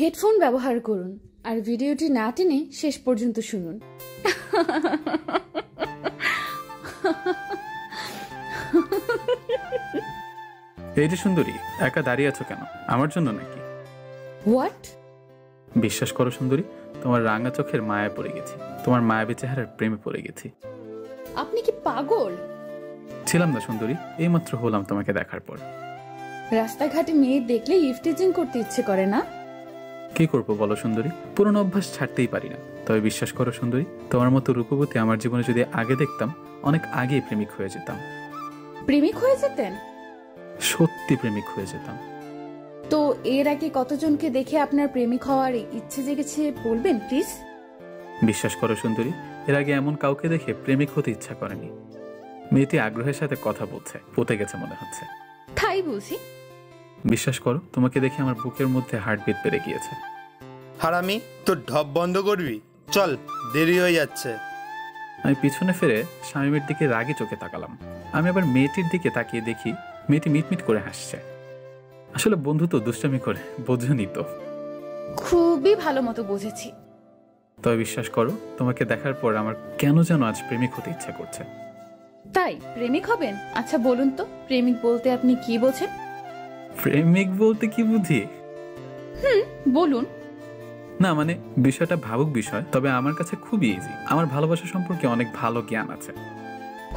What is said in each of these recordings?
Headphone ব্যবহার করুন আর ভিডিওটি না টেনে শেষ পর্যন্ত শুনুন। এই যে সুন্দরী, একা দাঁড়িয়ে আছো কেন? আমার জন্য নাকি? হোয়াট? বিশ্বাস করো সুন্দরী, তোমার রাঙা চোখের মায়ায় পড়ে গেছি, তোমার মায়াবী চেহারার প্রেমে পড়ে গেছি। আপনি কি পাগল? ছিলাম না সুন্দরী, এইমাত্র হলাম তোমাকে দেখার পর। রাস্তাঘাটে মেয়ে দেখলে ইফটিজিং করতে ইচ্ছে করে না? কি করবো বলো সুন্দরী, পুরনো অভ্যাস ছাড়তেই পারি না। তবে বিশ্বাস করো সুন্দরী, তোমার মতো রূপবতী আমার জীবনে যদি আগে দেখতাম, অনেক আগেই প্রেমিক হয়ে যেতাম। প্রেমিক হয়ে যেতেন? সত্যি প্রেমিক হয়ে যেতাম। তো এর আগে কতজনকে দেখে আপনার প্রেমিক হওয়ার ইচ্ছে জেগেছে বলবেন প্লিজ? বিশ্বাস করো সুন্দরী, এর আগে এমন কাউকে দেখে প্রেমিক হতে ইচ্ছা করেনি। মেয়েটি আগ্রহের সাথে কথা বলছে, পতে গেছে মনে হচ্ছে। তাই বুঝি? বিশ্বাস করো, তোমাকে দেখে আমার বুকের মধ্যে হার্টবিট বেড়ে গিয়েছে। হারামি, তোর ঢপ বন্ধ করবি? চল, দেরি হয়ে যাচ্ছে। আমি পিছনে ফিরে শামীমের দিকে রাগী চোখে তাকালাম। আমি আবার মেয়েটির দিকে তাকিয়ে দেখি মেয়েটি মিটমিট করে হাসছে। আসলে বন্ধু তো দুষ্টামি করে, বোঝনি তো? খুবই ভালো মতো বুঝেছি। তবে বিশ্বাস করো, তোমাকে দেখার পর আমার কেন যেন আজ প্রেমিক হতে ইচ্ছা করছে। তাই প্রেমিক হবেন? আচ্ছা বলুন তো, প্রেমিক বলতে আপনি কি বোঝেন? প্রেমিক বলতে কি বুঝি? বলুন। না মানে বিষয়টা ভাবুক বিষয়, তবে আমার কাছে খুবই ইজি। আমার ভালোবাসা সম্পর্কে অনেক ভালো জ্ঞান আছে।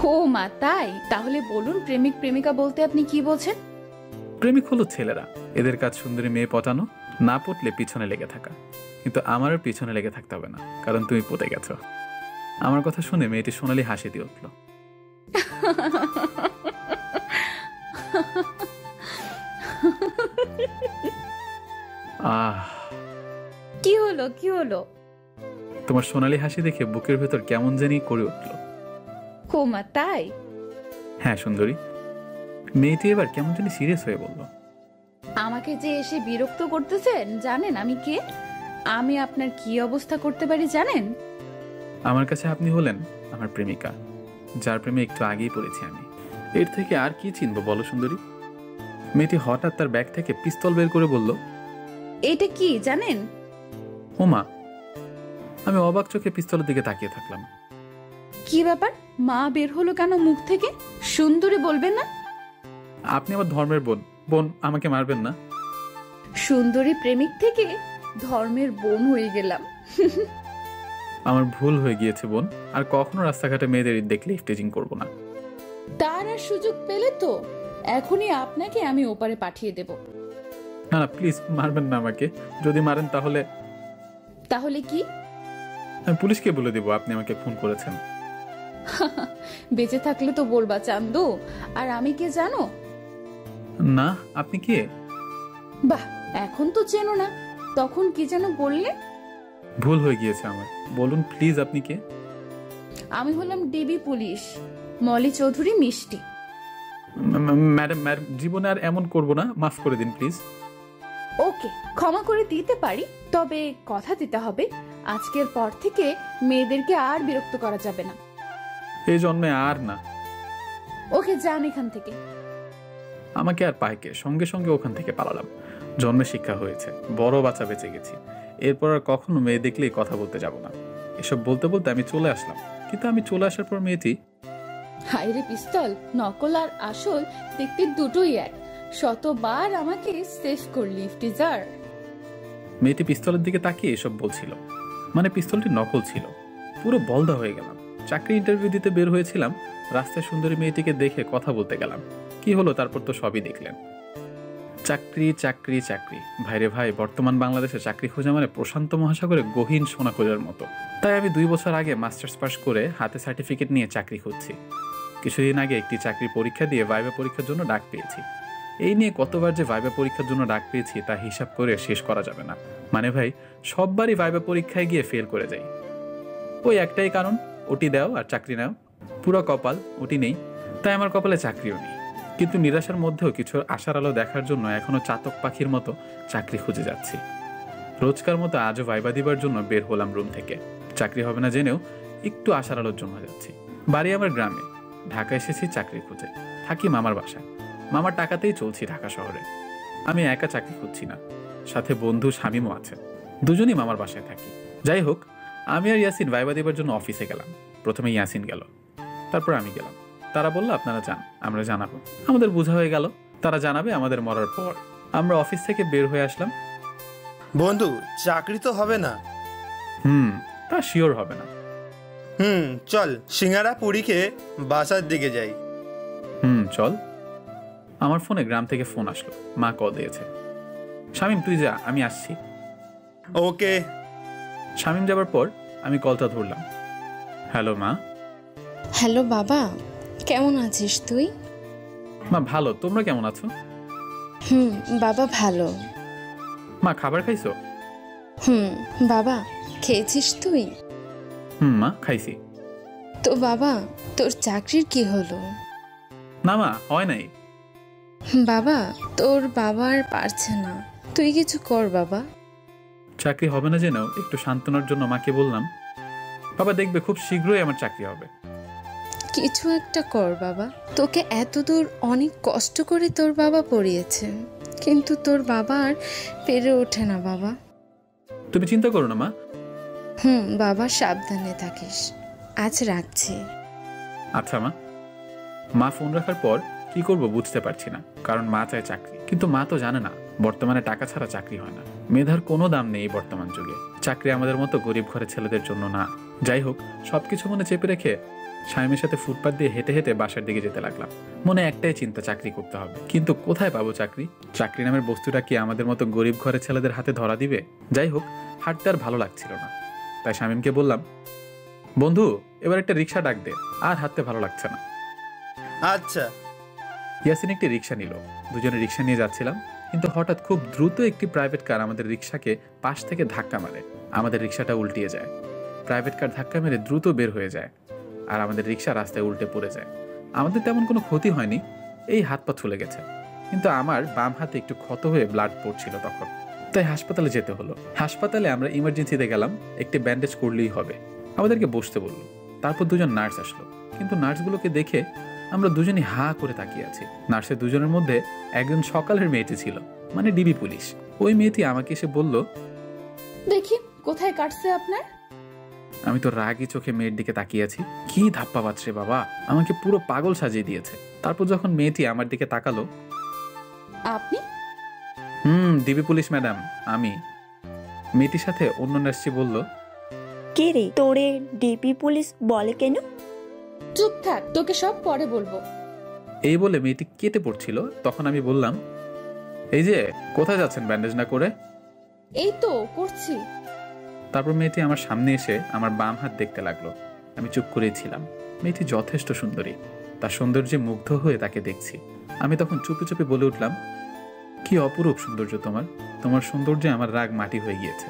ও মা, তাই? তাহলে বলুন, প্রেমিক প্রেমিকা বলতে আপনি কি বোঝেন? প্রেমিক হলো ছেলেরা, এদের কাজ সুন্দরী মেয়ে পটানো, না পটলে পিছনে লেগে থাকা। কিন্তু আমার আর পিছনে লেগে থাকতে হবে না, কারণ তুমি পটে গেছো। আমার কথা শুনে মেয়েটি সোনালি হাসি দিয়ে উঠল। আহ, কি হলো কি হলো? তোমার সোনালি হাসি দেখে বুকের ভেতর কেমন জানি করে উঠল। ও মা, তাই? হ্যাঁ সুন্দরী। মেয়েটি এবার কেমন জানি সিরিয়াস হয়ে বলল, আমাকে যে এসে বিরক্ত করতেছেন, জানেন আমি কে? আমি আপনার কি অবস্থা করতে পারি জানেন? আমার কাছে আপনি হলেন আমার প্রেমিকা, যার প্রেমে একটু আগেই পড়েছি আমি। এর থেকে আর কি চিনবো বলো সুন্দরী? মেয়েটি হঠাৎ তার ব্যাগ থেকে পিস্তল বের করে বলল, এটা কি জানেন? ওমা! আমি অবাক চোখে পিস্তলের দিকে তাকিয়ে থাকলাম। কি ব্যাপার? মা বের হলো কেন মুখ থেকে? সুন্দরী বলবেন না? আপনি আমার ধর্মের বোন, বোন আমাকে মারবেন না। সুন্দরী প্রেমিক থেকে ধর্মের বোন হয়ে গেলাম। আমার ভুল হয়ে গিয়েছে বোন, আর কখনো রাস্তাঘাটে মেয়েদের দেখলে ইফটিজিং করবো না। তার আর সুযোগ পেলে তো এখনই আপনাকে আমি ওপারে পাঠিয়ে দেব। না না প্লিজ মারবেন না আমাকে, যদি মারেন তাহলে। তাহলে কি? আমি পুলিশকে বলে দেবো আপনি আমাকে ফোন করেছেন। বেঁচে থাকলে তো বলবা চান্দু। আর আমি কে জানো? না, আপনি কে? বাহ, এখন তো চেনো না, তখন কি যেন বললে? ভুল হয়ে গিয়েছে আমার, বলুন প্লিজ আপনি কে? আমি হলাম ডিবি পুলিশ, মলি চৌধুরী মিষ্টি। ম্যাডাম ম্যাডাম, জীবনে আর এমন করবো না, মাফ করে দিন প্লিজ। ওকে, ক্ষমা করে দিতে পারি, তবে কথা দিতে হবে আজকের পর থেকে মেয়েদেরকে আর বিরক্ত করা যাবে না। এই জন্মে আর না। ওকে, যান এখান থেকে। আমাকে আর পাইকে সঙ্গে সঙ্গে ওখান থেকে পালালাম। জন্মে শিক্ষা হয়েছে, বড় বাচ্চা বেঁচে গেছি। এরপর আর কখনো মেয়ে দেখলেই কথা বলতে যাব না। এসব বলতে বলতে আমি চলে আসলাম, কিন্তু আমি চলে আসার পর মেয়েটি, হায়রে পিস্তল, নকল আর আসল দেখতে দুটোই এক। শতবার আমাকে সেভ করলি ইফটিজার। মেয়েটি পিস্তলের দিকে তাকিয়ে এসব বলছিল, মানে পিস্তলটি নকল ছিল। পুরো বলদা হয়ে গেলাম। চাকরি ইন্টারভিউ দিতে বের হয়েছিলাম, রাস্তায় সুন্দরী মেয়েটিকে দেখে কথা বলতে গেলাম। কি হলো তারপর তো সবই দেখলেন। চাকরি চাকরি চাকরি, ভাইরে ভাই, বর্তমান বাংলাদেশে চাকরি খোঁজা মানে প্রশান্ত মহাসাগরে গহীন সোনা খোঁজার মতো। তাই আমি 2 বছর আগে মাস্টার্স পাস করে হাতে সার্টিফিকেট নিয়ে চাকরি খুঁজছি। কিছুদিন আগে একটি চাকরির পরীক্ষা দিয়ে ভাইবা পরীক্ষার জন্য ডাক পেয়েছি। এই নিয়ে কতবার যে ভাইবা পরীক্ষার জন্য ডাক পেয়েছি তা হিসাব করে শেষ করা যাবে না। মানে ভাই, সববারই ভাইবা পরীক্ষায় গিয়ে ফেল করে যাই। ওই একটাই কারণ, ওটি দাও আর চাকরি নাও। পুরো কপাল, ওটি নেই, তাই আমার কপালে চাকরিও নেই। কিন্তু নিরাশার মধ্যেও কিছু আশার আলো দেখার জন্য এখনো চাতক পাখির মতো চাকরি খুঁজে যাচ্ছি। রোজকার মতো আজও ভাইবা দিবার জন্য বের হলাম রুম থেকে। চাকরি হবে না জেনেও একটু আশার আলোর জন্য যাচ্ছি। বাড়ি আমার গ্রামে, ঢাকা এসেছি চাকরি খুঁজে। থাকি মামার বাসায়, মামার টাকাতেই চলছি ঢাকা শহরে। আমি একা চাকরি খুঁজছি না, সাথে বন্ধু শামীমও আছে। দুজনই মামার বাসায় থাকি। যাই হোক, আমি আর ইয়াসিন ভাইবা দেবার জন্য অফিসে গেলাম। প্রথমে ইয়াসিন গেল, তারপর আমি গেলাম। তারা বলল আপনারা যান, আমরা জানাবো। আমাদের বোঝা হয়ে গেল তারা জানাবে আমাদের মরার পর। আমরা অফিস থেকে বের হয়ে আসলাম। বন্ধু, চাকরি তো হবে না। তা শিওর হবে না। চল সিঙ্গারা পুরি খেয়ে বাসার দিকে যাই। চল। আমার ফোনে গ্রাম থেকে ফোন আসলো, মা কল দিয়েছে। শামীম তুই যা, আমি আসছি। ওকে। শামীম যাবার পর আমি কলটা ধরলাম। হ্যালো মা। হ্যালো বাবা, কেমন আছিস তুই? মা ভালো, তোমরা কেমন আছো? বাবা ভালো। মা খাবার খাইছো? বাবা খেয়েছিস তুই? মা খাইছি। তো বাবা তোর চাকরির কি হলো? না মা, হয় নাই। বাবা তোর বাবার পারছে না, তুই কিছু কর বাবা। চাকরি হবে না জেনেও একটু সান্ত্বনার জন্য মাকে বললাম, বাবা দেখবে খুব শীঘ্রই আমার চাকরি হবে। কিছু একটা কর বাবা, তোকে এতদূর অনেক কষ্ট করে তোর বাবা পড়িয়েছে, কিন্তু তোর বাবা আর পেরে ওঠে না বাবা। তুমি চিন্তা করো না মা। বাবা সাবধানে থাকিস, আজ রাখছি। আচ্ছা মা। মা ফোন রাখার পর কি করব বুঝতে পারছি না, কারণ মা চায় চাকরি, কিন্তু মা তো জানে না বর্তমানে টাকা ছাড়া চাকরি হয় না। মেধার কোনো দাম নেই বর্তমান যুগে। চাকরি আমাদের মতো গরিব ঘরের ছেলেদের জন্য না। যাই হোক, সবকিছু মনে চেপে রেখে শামীমের সাথে ফুটপাত দিয়ে হেঁটে হেঁটে বাসার দিকে যেতে লাগলাম। মনে একটাই চিন্তা, চাকরি করতে হবে, কিন্তু কোথায় পাবো চাকরি? চাকরি নামের বস্তুটা কি আমাদের মতো গরিব ঘরের ছেলেদের হাতে ধরা দিবে? যাই হোক, হাঁটতে আর ভালো লাগছিল না, তাই শামীমকে বললাম, বন্ধু এবার একটা রিক্সা ডাক দে, আর হাঁটতে ভালো লাগছে না। আচ্ছা। ইয়াসিন একটি রিক্সা নিল। দুজনে রিক্সা নিয়ে যাচ্ছিলাম, কিন্তু হঠাৎ খুব দ্রুত একটি প্রাইভেট কার আমাদের রিক্সাকে পাশ থেকে ধাক্কা মারে। আমাদের রিক্সাটা উল্টিয়ে যায়। প্রাইভেট কার ধাক্কা মেরে দ্রুত বের হয়ে যায়, আর আমাদের রিক্সা রাস্তায় উল্টে পড়ে যায়। আমাদের তেমন কোনো ক্ষতি হয়নি, এই হাত পা ছুলে গেছে, কিন্তু আমার বাম হাতে একটু ক্ষত হয়ে ব্লাড পড়ছিল তখন, তাই হাসপাতালে যেতে হলো। হাসপাতালে আমরা ইমার্জেন্সিতে গেলাম, একটি ব্যান্ডেজ করলেই হবে। আমাদেরকে বসতে বললো। তারপর দুজন নার্স আসলো, কিন্তু নার্সগুলোকে দেখে আমরা দুজনই হা করে তাকিয়ে আছি। নার্সের দুজনের মধ্যে একজন সকালের মেয়েটি ছিল, মানে ডিবি পুলিশ। ওই মেয়েটি আমাকে এসে বলল, দেখি কোথায় কাটছে আপনার। আমি তো রাগী চোখে মেয়ের দিকে তাকিয়ে আছি। কি ধাপ্পা বাজছে বাবা, আমাকে পুরো পাগল সাজিয়ে দিয়েছে। তারপর যখন মেয়েটি আমার দিকে তাকালো, আপনি? ডিবি পুলিশ ম্যাডাম, আমি। মেয়েটির সাথে অন্য নার্সটি বলল, কে রে, তোরে ডিপি পুলিশ বলে কেন? চুপ থাক, তোকে সব পরে বলবো। এই বলে মেয়েটি কেটে পড়ছিল। তখন আমি বললাম, এই যে কোথায় যাচ্ছেন ব্যান্ডেজ না করে? এই তো করছি। তারপর মেয়েটি আমার সামনে এসে আমার বাম হাত দেখতে লাগলো। আমি চুপ করেই ছিলাম। মেয়েটি যথেষ্ট সুন্দরী, তার সৌন্দর্যে মুগ্ধ হয়ে তাকে দেখছি। আমি তখন চুপি চুপি বলে উঠলাম, কি অপরূপ সৌন্দর্য তোমার, তোমার সৌন্দর্যে আমার রাগ মাটি হয়ে গিয়েছে।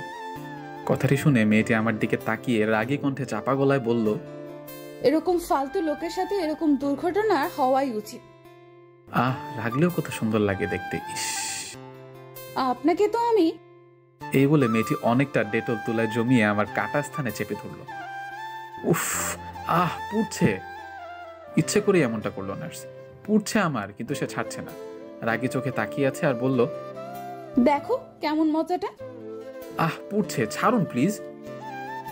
কথাটি শুনে মেয়েটি আমার দিকে তাকিয়ে রাগী কণ্ঠে চাপা গলায় বলল, এরকম ফালতু লোকের সাথে এরকম দুর্ঘটনা হওয়াই উচিত। রাগলেও কত সুন্দর লাগে দেখতে, ইস। আপনাকে তো আমি। এই বলে মেয়েটি অনেকটা ডেটল তুলায় জমিয়ে আমার কাটা স্থানে চেপে ধরল। উফ, পুড়ছে। ইচ্ছে করে এমনটা করলো নার্স। পুড়ছে আমার, কিন্তু সে ছাড়ছে না। রাগী চোখে তাকিয়ে আছে আর বলল, দেখো কেমন মজাটা। পুড়ছে, ছাড়ুন প্লিজ।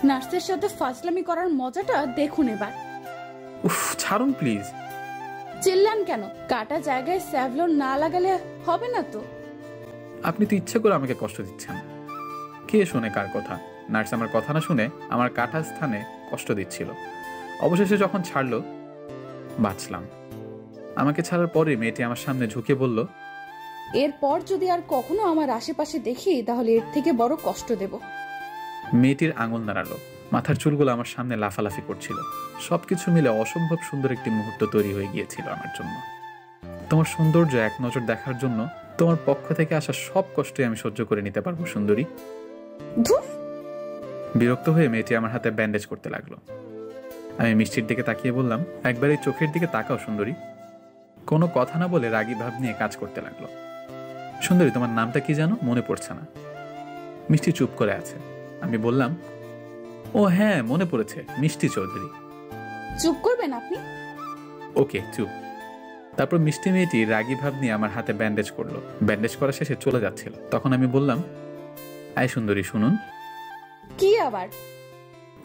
নার্সের সাথে ফাজলামি করার মজাটা দেখুন এবার। উফ, ছাড়ুন প্লিজ। চিল্লান কেন? কাটা জায়গায় স্যাভলন না লাগালে হবে না তো? আপনি তো ইচ্ছে করে আমাকে কষ্ট দিচ্ছেন। কে শোনে কার কথা? নার্স আমার কথা না শুনে আমার কাটা স্থানে কষ্ট দিচ্ছিল। অবশেষে যখন ছাড়লো, বাঁচলাম। আমাকে ছাড়ার পরে মেয়েটি আমার সামনে ঝুঁকে বলল, এরপর যদি আর কখনো আমার আশেপাশে দেখি তাহলে এর থেকে বড় কষ্ট দেব। মেয়েটির আঙুল নাড়ালো, মাথার চুলগুলো আমার সামনে লাফালাফি করছিল। সবকিছু মিলে অসম্ভব সুন্দর একটি মুহূর্ত তৈরি হয়ে গিয়েছিল আমার জন্য। তোমার সৌন্দর্য এক নজর দেখার জন্য তোমার পক্ষ থেকে আসা সব কষ্টই আমি সহ্য করে নিতে পারবো সুন্দরী। বিরক্ত হয়ে মেয়েটি আমার হাতে ব্যান্ডেজ করতে লাগলো। আমি মিষ্টির দিকে তাকিয়ে বললাম, একবার এই চোখের দিকে তাকাও সুন্দরী। কোনো কথা না বলে রাগী ভাব নিয়ে কাজ করতে লাগলো। সুন্দরী, তোমার নামটা কি জানো? মনে পড়ছে না। মিষ্টি চুপ করে আছে। আমি বললাম, ও হ্যাঁ মনে পড়েছে, মিষ্টি চৌধুরী। চুপ করবেন আপনি? ওকে চুপ। তারপর মিষ্টি মেয়েটি রাগী ভাব নিয়ে আমার হাতে ব্যান্ডেজ করলো। ব্যান্ডেজ করা শেষে চলে যাচ্ছিল। তখন আমি বললাম, আয় সুন্দরী, শুনুন। কি আবার?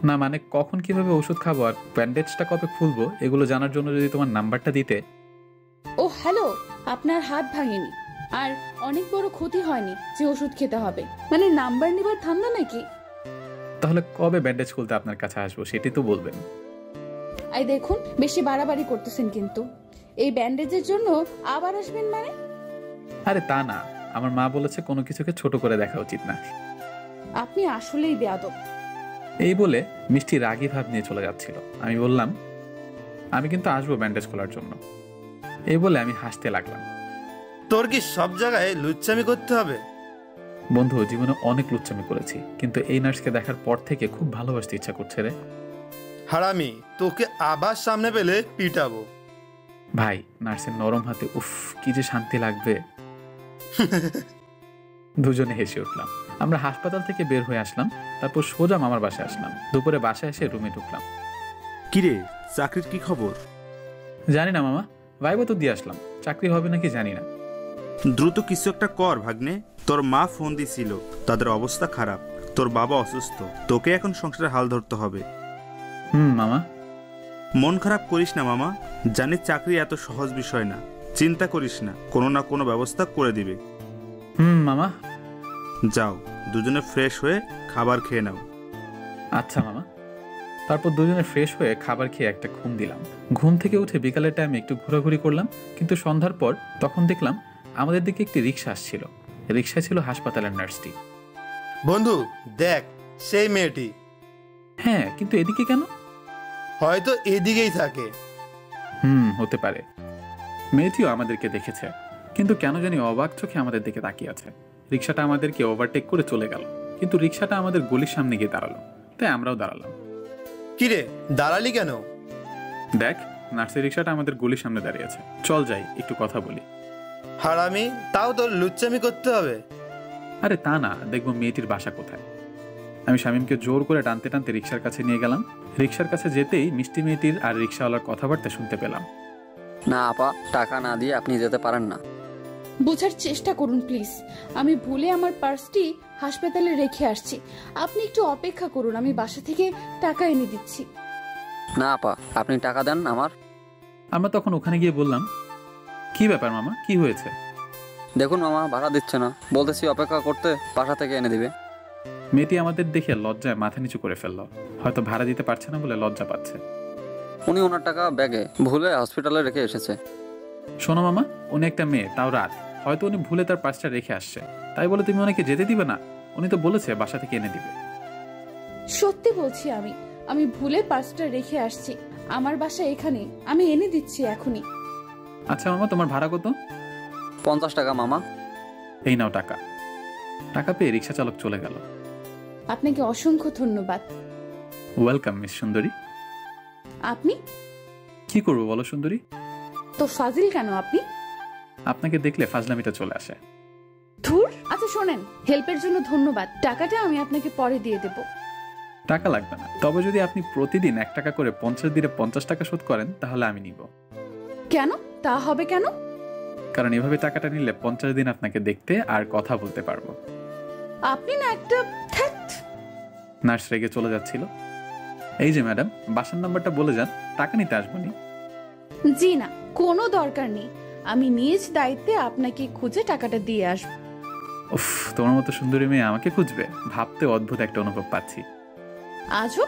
না মানে কখন কিভাবে ওষুধ খাবো আর ব্যান্ডেজটা কবে খুলবো এগুলো জানার জন্য যদি তোমার নাম্বারটা দিতে। ও হ্যালো, আপনার হাত ভাঙেনি আর অনেক বড় ক্ষতি হয়নি যে ওষুধ খেতে হবে, মানে নাম্বার নিবার ধান্দা নাকি? তাহলে কবে ব্যান্ডেজ খুলতে আপনার কাছে আসবো সেটি তো বলবেন। এই দেখুন, বেশি বাড়াবাড়ি করতেছেন কিন্তু। এই ব্যান্ডেজের জন্য আবার আসবেন মানে? আরে তা না, আমার মা বলেছে কোনো কিছুকে ছোট করে দেখা উচিত না। আপনি আসলেই বেয়াদব। এই বলে মিষ্টি রাগী ভাব নিয়ে চলে যাচ্ছিল। আমি বললাম, আমি কিন্তু আসবো ব্যান্ডেজ খোলার জন্য। এই বলে আমি হাসতে লাগলাম। তোর কি সব জায়গায় লুচ্চামি করতে হবে? বন্ধু, জীবনে অনেক লুচ্চামি করেছি, কিন্তু এই নার্সকে দেখার পর থেকে খুব ভালোবাসতে ইচ্ছা করছে রে। হারামি, তোকে আবার সামনে পেলে পিটাবো। ভাই, নার্সের নরম হাতে উফ কি যে শান্তি লাগবে। দুজনে হেসে উঠলাম। আমরা হাসপাতাল থেকে বের হয়ে আসলাম। তারপর সোজা মামার বাসায় আসলাম। দুপুরে বাসায় এসে রুমে ঢুকলাম। কিরে, চাকরির কি খবর? জানি না মামা, ভাইবা তো দিয়ে আসলাম, চাকরি হবে নাকি জানি না। দ্রুত কিছু একটা কর ভাগ্নে। তোর মা ফোন দিছিল, তাদের অবস্থা খারাপ, তোর বাবা অসুস্থ, তোকে এখন সংসারের হাল ধরতে হবে। মামা। মন খারাপ করিস না মামা, জানি চাকরি এত সহজ বিষয় না, চিন্তা করিস না, কোনো না কোনো ব্যবস্থা করে দিবে। মামা। যাও, দুজনে ফ্রেশ হয়ে খাবার খেয়ে নাও। আচ্ছা মামা। তারপর দুজনে ফ্রেশ হয়ে খাবার খেয়ে একটা ঘুম দিলাম। ঘুম থেকে উঠে বিকালের টাইমে একটু ঘোরাঘুরি করলাম, কিন্তু সন্ধ্যার পর তখন দেখলাম আমাদের দিকে একটি রিক্সা আসছিল। রিক্সায় ছিল হাসপাতালের নার্সটি। বন্ধু দেখ, সেই মেয়েটি। হ্যাঁ, কিন্তু এদিকে কেন? হয়তো এদিকেই থাকে। হতে পারে। মেয়েটিও আমাদেরকে দেখেছে, কিন্তু কেন জানি অবাক চোখে আমাদের দিকে তাকিয়ে আছে। রিক্সাটা আমাদেরকে ওভারটেক করে চলে গেল, কিন্তু রিক্সাটা আমাদের গলির সামনে গিয়ে দাঁড়ালো, তাই আমরাও দাঁড়ালাম। কিরে, দাঁড়ালি কেন? দেখ, নার্সের রিক্সাটা আমাদের গলির সামনে দাঁড়িয়ে আছে, চল যাই একটু কথা বলি। হারামি, তাও তোর লুচ্চামি করতে হবে? আরে তা না, দেখবো মেয়েটির বাসা কোথায়। আমি শামীমকে জোর করে টানতে টানতে রিক্সার কাছে নিয়ে গেলাম। রিক্সার কাছে যেতেই মিষ্টি মেয়েটির আর রিক্সাওয়ালার কথাবার্তা শুনতে পেলাম। না আপা, টাকা না দিয়ে আপনি যেতে পারেন না। বোঝার চেষ্টা করুন প্লিজ, আমি ভুলে আমার পার্সটি হাসপাতালে রেখে আসছি। আপনি একটু অপেক্ষা করুন, আমি বাসা থেকে টাকা এনে দিচ্ছি। না আপা, আপনি টাকা দেন আমার। আমরা তখন ওখানে গিয়ে বললাম, কি ব্যাপার মামা, কি হয়েছে? দেখুন মামা, ভাড়া দিচ্ছে না, বলতেছি অপেক্ষা করতে, বাসা থেকে এনে দিবে। মেয়েটি আমাদের দেখে লজ্জায় মাথা নিচু করে ফেললো। হয়তো ভাড়া দিতে পারছে না বলে লজ্জা পাচ্ছে। উনি ওনার টাকা ব্যাগে ভুলে হসপিটালে রেখে এসেছে। শোনো মামা, উনি একটা মেয়ে, তাও রাত, হয়তো উনি ভুলে তার পার্সটা রেখে আসছে, তাই বলে তুমি ওনাকে যেতে দিবে না? উনি তো বলেছে বাসা থেকে এনে দিবে। সত্যি বলছি, আমি ভুলে পার্সটা রেখে আসছি। আমার বাসা এখানে, আমি এনে দিচ্ছি এখনই। আচ্ছা মামা, তোমার ভাড়া কত? 50 টাকা মামা। এই নাও টাকা। টাকা পেয়ে রিক্সা চালক চলে গেল। আপনাকে অসংখ্য ধন্যবাদ। ওয়েলকাম মিস সুন্দরী। আপনি কি করবো বলো সুন্দরী? তো ফাজিল কেন আপনি? আপনাকে দেখলে ফাজলামিটা চলে আসে। ধুর। আচ্ছা শোনেন, হেল্পের জন্য ধন্যবাদ, টাকাটা আমি আপনাকে পরে দিয়ে দেব। টাকা লাগবে না, তবে যদি আপনি প্রতিদিন 1 টাকা করে 50 দিনে 50 টাকা শোধ করেন তাহলে আমি নিব। কেন? তা হবে কেন? কারণ এভাবে টাকাটা নিলে 50 দিন আপনাকে দেখতে আর কথা বলতে পারবো। আপনি না একটা নার্স রেগে চলে যাচ্ছিল। এই যে ম্যাডাম, বাসার নাম্বারটা বলে যান, টাকা নিতে আসবনি। জি না, কোনো দরকার নেই, আমি নিজ দায়িত্বে আপনাকে খুঁজে টাকাটা দিয়ে আসব। উফ, তোমার মতো সুন্দরী মেয়ে আমাকে খুঁজবে, ভাবতে অদ্ভুত একটা অনুভব পাচ্ছি। আজও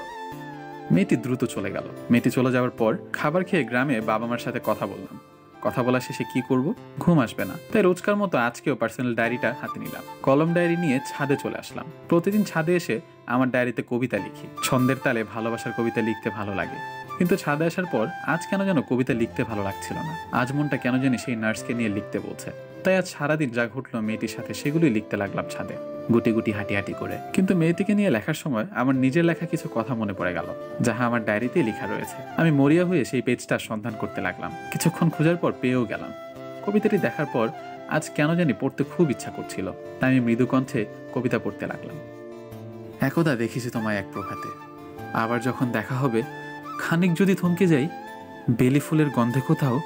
মেয়েটি দ্রুত চলে গেল। মেয়েটি চলে যাওয়ার পর খাবার খেয়ে গ্রামে বাবা মার সাথে কথা বললাম। কথা বলা শেষে কি করব, ঘুম আসবে না, তাই রোজকার মতো আজকেও পার্সোনাল ডায়েরিটা হাতে নিলাম। কলম ডায়েরি নিয়ে ছাদে চলে আসলাম। প্রতিদিন ছাদে এসে আমার ডায়েরিতে কবিতা লিখি। ছন্দের তালে ভালোবাসার কবিতা লিখতে ভালো লাগে, কিন্তু ছাদে আসার পর আজ কেন যেন কবিতা লিখতে ভালো লাগছিল না। আজ মনটা কেন জানি সেই নার্সকে নিয়ে লিখতে বলছে, তাই আজ সারাদিন যা ঘটলো মেয়েটির সাথে সেগুলোই লিখতে লাগলাম ছাদে, গুটি গুটি হাঁটি হাঁটি করে। কিন্তু মেয়েটিকে নিয়ে লেখার সময় আমার নিজের লেখা কিছু কথা মনে পড়ে গেল, যাহা আমার ডায়েরিতে লেখা রয়েছে। আমি মরিয়া হয়ে সেই পেজটা সন্ধান করতে লাগলাম। কিছুক্ষণ খোঁজার পর পেয়েও গেলাম। কবিতাটি দেখার পর আজ কেন জানি পড়তে খুব ইচ্ছা করছিল, তাই আমি মৃদু কণ্ঠে কবিতা পড়তে লাগলাম। একদা দেখেছি তোমায় এক প্রভাতে, আবার যখন দেখা হবে খানিক যদি থমকে যাই, বেলি ফুলের গন্ধে কোথাও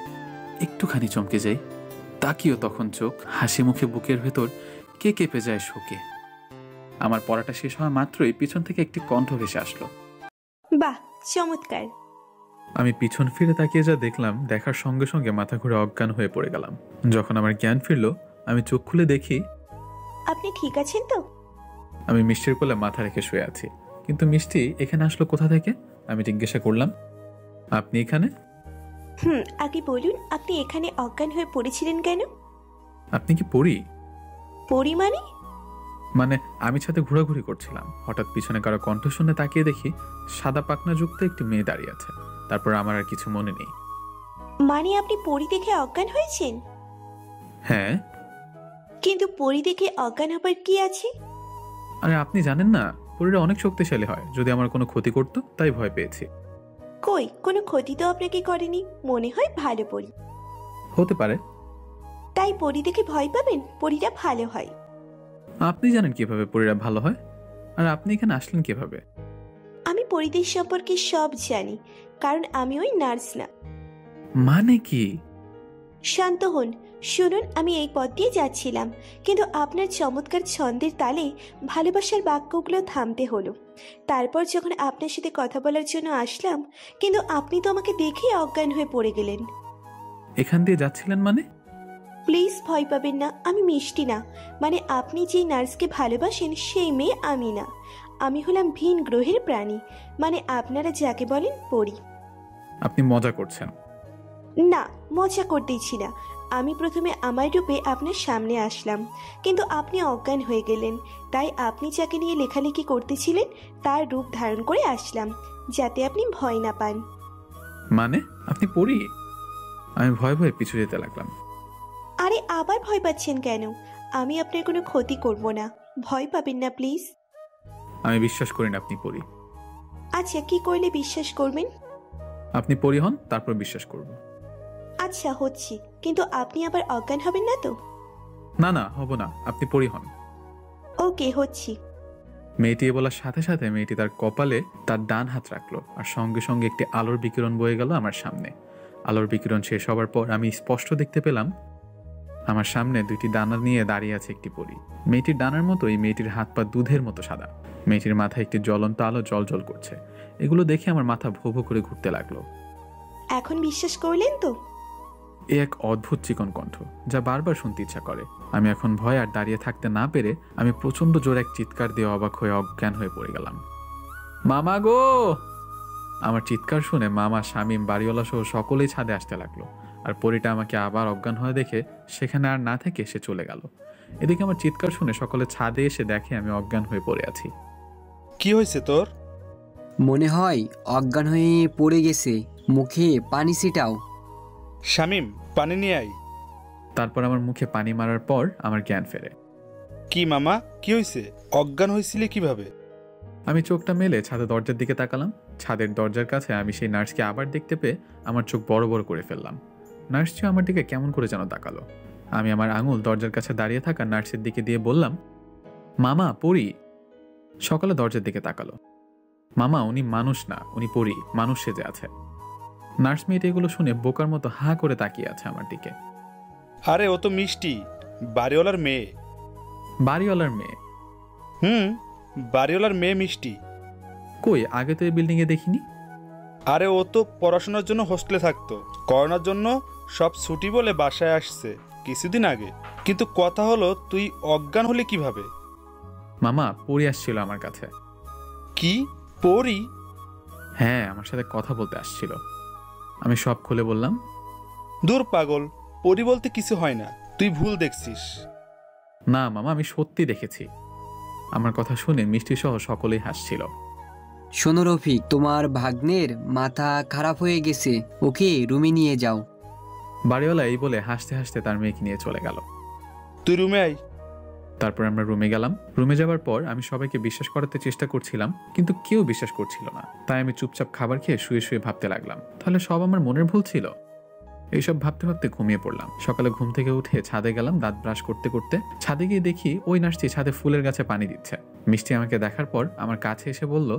একটুখানি চমকে যাই, তাকিও তখন চোখ, হাসি মুখে বুকের ভেতর কে কেঁপে যায় শোকে। আমার পড়াটা শেষ হওয়া মাত্রই পিছন থেকে একটি কণ্ঠ ভেসে আসলো। বাহ, চমৎকার। আমি পিছন ফিরে তাকিয়ে যা দেখলাম, দেখার সঙ্গে সঙ্গে মাথা ঘুরে অজ্ঞান হয়ে পড়ে গেলাম। যখন আমার জ্ঞান ফিরল, আমি চোখ খুলে দেখি আপনি ঠিক আছেন তো? আমি মিষ্টির কোলে মাথা রেখে শুয়ে আছি। কিন্তু মিষ্টি এখানে আসলো কোথা থেকে? আমি জিজ্ঞাসা করলাম, আপনি এখানে? আগে বলুন, আপনি এখানে অজ্ঞান হয়ে পড়েছিলেন কেন? আপনি কি পড়ি? পড়ি মানে? মানে আমি ছাদে ঘোরাঘুরি করছিলাম, হঠাৎ পিছনে কারো কণ্ঠ শুনে তাকিয়ে দেখি সাদা পাখনা যুক্ত একটি মেয়ে দাঁড়িয়ে আছে। তারপর আমার আর কিছু মনে নেই। মানে আপনি পড়ি দেখে অজ্ঞান হয়েছেন? হ্যাঁ। কিন্তু পড়ি দেখে অজ্ঞান হবার কি আছে? আরে আপনি জানেন না, পরীরা অনেক শক্তিশালী হয়, যদি আমার কোনো ক্ষতি করতো তাই ভয় পেয়েছি। কই, কোনো ক্ষতি তো আপনাকে করেনি, মনে হয় ভালো পড়ি। হতে পারে। তাই পড়ি দেখে ভয় পাবেন? পরীরা ভালো হয়। আপনি জানেন কিভাবে পরীরা ভালো হয়? আর আপনি এখানে আসলেন কিভাবে? আমি পরিদের সম্পর্কে সব জানি, কারণ আমি ওই নার্স না। মানে কি? শান্ত হন, শুনুন। আমি এই পথ দিয়ে যাচ্ছিলাম, কিন্তু আপনার চমৎকার ছন্দের তালে ভালোবাসার বাক্যগুলো থামতে হলো। তারপর যখন আপনার সাথে কথা বলার জন্য আসলাম, কিন্তু আপনি তো আমাকে দেখেই অজ্ঞান হয়ে পড়ে গেলেন। এখান দিয়ে যাচ্ছিলেন মানে? প্লিজ ভয় পাবেন না, আমি মিষ্টি না। মানে আপনি যেই নার্সকে ভালোবাসেন সেই মেয়ে আমি না। আমি হলাম ভিন গ্রহের প্রাণী, মানে আপনারা যাকে বলেন পরী। আপনি মজা করছেন? না, মজা করতেইছি না। আমি প্রথমে আমার রূপে আপনার সামনে আসলাম, কিন্তু আপনি অজ্ঞান হয়ে গেলেন। তাই আপনি যাকে নিয়ে লেখালেখি করতেছিলেন তার রূপ ধারণ করে আসলাম, যাতে আপনি ভয় না পান। মানে আপনি পড়ি? আমি ভয় ভয়ে পিছু যেতে লাগলাম। আরে আবার ভয় পাচ্ছেন কেন? আমি আপনার কোনো ক্ষতি করব না, ভয় পাবেন না প্লিজ। আমি বিশ্বাস করি না আপনি পড়ি। আচ্ছা, কি করলে বিশ্বাস করবেন? আপনি পড়ি হন, তারপর বিশ্বাস করব। আচ্ছা হচ্ছি, কিন্তু আপনি আবার অজ্ঞান হবেন না তো? না না, হব না, আপনি পড়ি হন। ওকে, হচ্ছি। মেয়েটি বলার সাথে সাথে মেয়েটি তার কপালে তার ডান হাত রাখলো, আর সঙ্গে সঙ্গে একটি আলোর বিকিরণ বয়ে গেল আমার সামনে। আলোর বিকিরণ শেষ হবার পর আমি স্পষ্ট দেখতে পেলাম আমার সামনে দুইটি ডানা নিয়ে দাঁড়িয়ে আছে একটি পরী। মেয়েটির ডানার মতো এই মেয়েটির হাত পা দুধের মতো সাদা। মেয়েটির মাথায় একটি জ্বলন্ত আলো জল করছে। এগুলো দেখে আমার মাথা ভো ভো করে ঘুরতে লাগলো। এখন বিশ্বাস করলেন তো? এ এক অদ্ভুত চিকন কণ্ঠ, যা বারবার শুনতে ইচ্ছা করে। আমি এখন ভয় আর দাঁড়িয়ে থাকতে না পেরে আমি প্রচন্ড জোরে এক চিৎকার দিয়ে অবাক হয়ে অজ্ঞান হয়ে পড়ে গেলাম। মামা গো! আমার চিৎকার শুনে মামা, শামীম, বাড়িওয়ালা সহ সকলেই ছাদে আসতে লাগলো। আর পরীটা আমাকে আবার অজ্ঞান হয়ে দেখে সেখানে আর না থেকে সে চলে গেল। এদিকে আমার চিৎকার শুনে সকলে ছাদে এসে দেখে আমি অজ্ঞান হয়ে পড়ে আছি। কি হয়েছে তোর? মনে হয় অজ্ঞান হয়ে পড়ে গেছে, মুখে পানি ছিটাও। শামীম, পানি নিয়ে আয়। তারপর আমার মুখে পানি মারার পর আমার জ্ঞান ফেরে। কি মামা, কি হয়েছে? অজ্ঞান হয়েছিলে কিভাবে? আমি চোখটা মেলে ছাদের দরজার দিকে তাকালাম। ছাদের দরজার কাছে আমি সেই নার্সকে আবার দেখতে পেয়ে আমার চোখ বড় বড় করে ফেললাম। নার্সটিও আমার দিকে কেমন করে যেন তাকালো। আমি আমার আঙুল দরজার কাছে দাঁড়িয়ে থাকা নার্সের দিকে দিয়ে বললাম, মামা পড়ি। সকালে দরজার দিকে তাকালো। মামা, উনি মানুষ না, উনি পড়ি, মানুষ সেজে আছে। নার্স মেয়েটি এগুলো শুনে বোকার মতো হা করে তাকিয়ে আছে আমার দিকে। আরে ও তো মিষ্টি, বাড়িওয়ালার মেয়ে। বাড়িওয়ালার মেয়ে? বাড়িওয়ালার মেয়ে মিষ্টি। কই, আগে তো এই বিল্ডিংয়ে দেখিনি। আরে ও তো পড়াশোনার জন্য হোস্টেলে থাকতো, করোনার জন্য সব ছুটি বলে বাসায় আসছে কিছুদিন আগে। কিন্তু কথা হলো, তুই অজ্ঞান হলি কিভাবে? মামা, পড়ি আসছিল আমার কাছে। কি পড়ি? হ্যাঁ, আমার সাথে কথা বলতে আসছিল। আমি সব খুলে বললাম। দূর পাগল, পড়ি বলতে কিছু হয় না, তুই ভুল দেখছিস। না মামা, আমি সত্যি দেখেছি। আমার কথা শুনে মিষ্টি সহ সকলেই হাসছিল। শোনো রফিক, তোমার ভাগ্নের মাথা খারাপ হয়ে গেছে, ওকে রুমে নিয়ে যাও। বাড়িওয়ালা এই বলে হাসতে হাসতে তার মেয়েকে নিয়ে চলে গেল। তুই রুমে আয়। তারপর আমরা রুমে গেলাম। রুমে যাওয়ার পর আমি সবাইকে বিশ্বাস করাতে চেষ্টা করছিলাম, কিন্তু কেউ বিশ্বাস করছিল না। তাই আমি চুপচাপ খাবার খেয়ে শুয়ে শুয়ে ভাবতে লাগলাম, তাহলে সব আমার মনের ভুল ছিল। এইসব ভাবতে ভাবতে ঘুমিয়ে পড়লাম। সকালে ঘুম থেকে উঠে ছাদে গেলাম দাঁত ব্রাশ করতে করতে। ছাদে গিয়ে দেখি ওই নার্সটি ছাদে ফুলের গাছে পানি দিচ্ছে। মিষ্টি আমাকে দেখার পর আমার কাছে এসে বলল,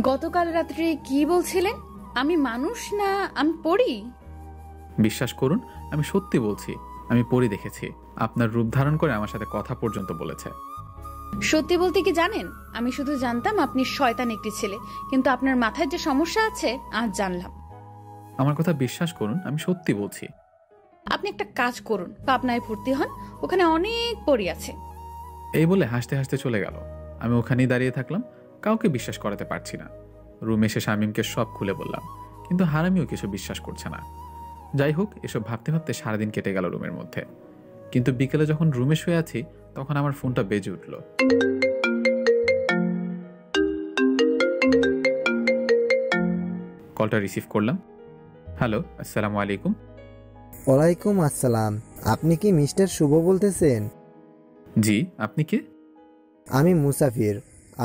গতকাল রাত্রে কি বলছিলেন? আমি মানুষ না আমি পড়ি? বিশ্বাস করুন, আমি সত্যি বলছি, আমি পরি দেখেছি। আপনার রূপ ধারণ করে আমার সাথে কথা পর্যন্ত বলেছে। সত্যি বলতে কি জানেন, আমি শুধু জানতাম আপনি শয়তান একটি ছেলে, কিন্তু আপনার মাথায় যে সমস্যা আছে আজ জানলাম। আমার কথা বিশ্বাস করুন, আমি সত্যি বলছি। আপনি একটা কাজ করুন, পাবনায় ভর্তি হন, ওখানে অনেক পরী আছে। এই বলে হাসতে হাসতে চলে গেল। আমি ওখানেই দাঁড়িয়ে থাকলাম, কাউকে বিশ্বাস করাতে পারছি না। রুমে এসে শামীমকে সব খুলে বললাম, কিন্তু হারামিও কিছু বিশ্বাস করছে না। যাই হোক, এসব ভাবতে ভাবতে সারাদিন কেটে গেল রুমের মধ্যে। কিন্তু বিকেলে যখন রুমে শুয়ে আছি, তখন আমার ফোনটা বেজে উঠল। কলটা রিসিভ করলাম। হ্যালো, আসসালামু আলাইকুম। ওয়ালাইকুম আসসালাম। আপনি কি মিস্টার শুভ বলতেছেন? জি, আপনি কে? আমি মুসাফির।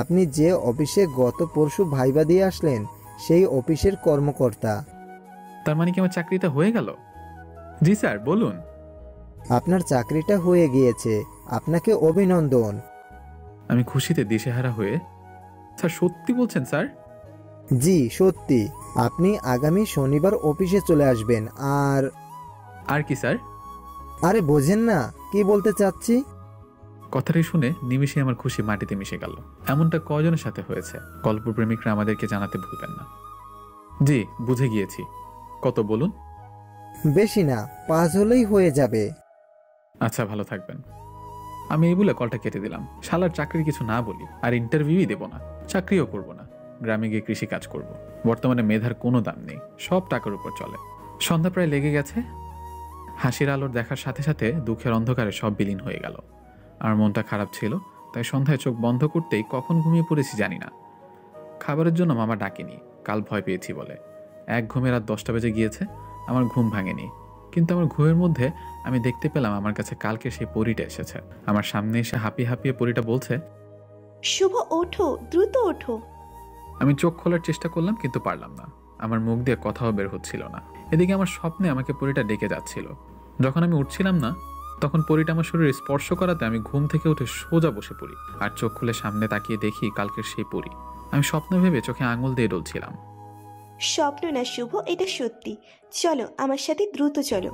আপনি যে অফিসে গত পরশু ভাইবা দিয়ে আসলেন, সেই অফিসের কর্মকর্তা। তার মানে কি আমার চাকরিটা হয়ে গেল? জি স্যার, বলুন। আপনার চাকরিটা হয়ে গিয়েছে, আপনাকে অভিনন্দন। আমি খুশিতে দিশেহারা হয়ে, স্যার সত্যি বলছেন স্যার? জি সত্যি। আপনি আগামী শনিবার অফিসে চলে আসবেন। আর কি স্যার? আরে বোঝেন না কি বলতে চাচ্ছি? কথাটি শুনে নিমিষে আমার খুশি মাটিতে মিশে গেল। এমনটা কজনের সাথে হয়েছে, গল্পপ্রেমিকরা আমাদেরকে জানাতে ভুলবেন না। জি, বুঝে গিয়েছি। কত বলুন? বেশি না, 5 হলেই হয়ে যাবে। আচ্ছা, ভালো থাকবেন। আমি এই বলে কলটা কেটে দিলাম। শালার চাকরির কিছু না বলি, আর ইন্টারভিউই দেব না, চাকরিও করব না। গ্রামে গিয়ে কৃষি কাজ করব। বর্তমানে মেধার কোনো দাম নেই, সব টাকার উপর চলে। সন্ধ্যা প্রায় লেগে গেছে। হাসির আলোর দেখার সাথে সাথে দুঃখের অন্ধকারে সব বিলীন হয়ে গেল। আমার মনটা খারাপ ছিল, তাই সন্ধ্যায় চোখ বন্ধ করতেই কখন ঘুমিয়ে পড়েছি জানি না। খাবারের জন্য মামা ডাকেনি, কাল ভয় পেয়েছি বলে। এক ঘুমে রাত 10টা বেজে গিয়েছে, আমার ঘুম ভাঙেনি। কিন্তু আমার ঘুমের মধ্যে আমি দেখতে পেলাম আমার কাছে কালকে সেই পরীটা এসেছে। আমার সামনে এসে হাঁপিয়ে হাঁপিয়ে পরীটা বলছে, শুভ ওঠো, দ্রুত ওঠো। আমি চোখ খোলার চেষ্টা করলাম, কিন্তু পারলাম না। আমার মুখ দিয়ে কথাও বের হচ্ছিল না। এদিকে আমার স্বপ্নে আমাকে পরীটা ডেকে যাচ্ছিল। যখন আমি উঠছিলাম না, তখন পরীটা আমার শরীরে স্পর্শ করাতে আমি ঘুম থেকে উঠে সোজা বসে পড়ি, আর চোখ খুলে সামনে তাকিয়ে দেখি কালকের সেই পরী। আমি স্বপ্ন ভেবে চোখে আঙুল দিয়ে ডলছিলাম। স্বপ্ন না শুভ, এটা সত্যি। চলো আমার সাথে, দ্রুত চলো।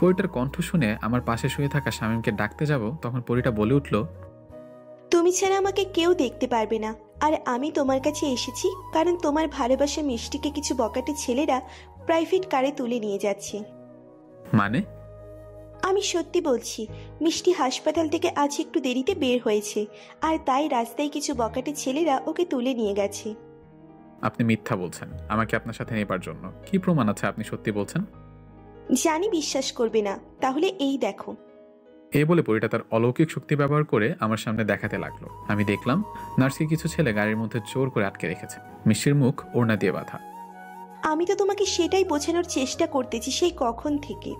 পরীটার কণ্ঠ শুনে আমার পাশে শুয়ে থাকা শামীমকে ডাকতে যাব, তখন পরীটা বলে উঠল, তুমি ছাড়া আমাকে কেউ দেখতে পারবে না। আর আমি তোমার কাছে এসেছি কারণ তোমার ভালোবাসা মিষ্টিকে কিছু বকাটে ছেলেরা প্রাইভেট কারে তুলে নিয়ে যাচ্ছে। মানে? আমি সত্যি বলছি, মিষ্টি হাসপাতাল থেকে আজ একটু দেরিতে বের হয়েছে, আর তাই রাস্তায় কিছু বকাটে ছেলেরা ওকে তুলে নিয়ে গেছে। আপনি মিথ্যা বলছেন আমাকে আপনার সাথে নেবার জন্য। কি প্রমাণ আছে আপনি সত্যি বলছেন? জানি বিশ্বাস করবে না, তাহলে এই দেখো। এই বলে পরীটা তার অলৌকিক শক্তি ব্যবহার করে আমার সামনে দেখাতে লাগলো। আমি দেখলাম নার্সকে কিছু ছেলে গাড়ির মধ্যে জোর করে আটকে রেখেছে, মিষ্টির মুখ ওড়না দিয়ে বাঁধা। আমি তো তোমাকে সেটাই বোঝানোর চেষ্টা করতেছি সেই কখন থেকে।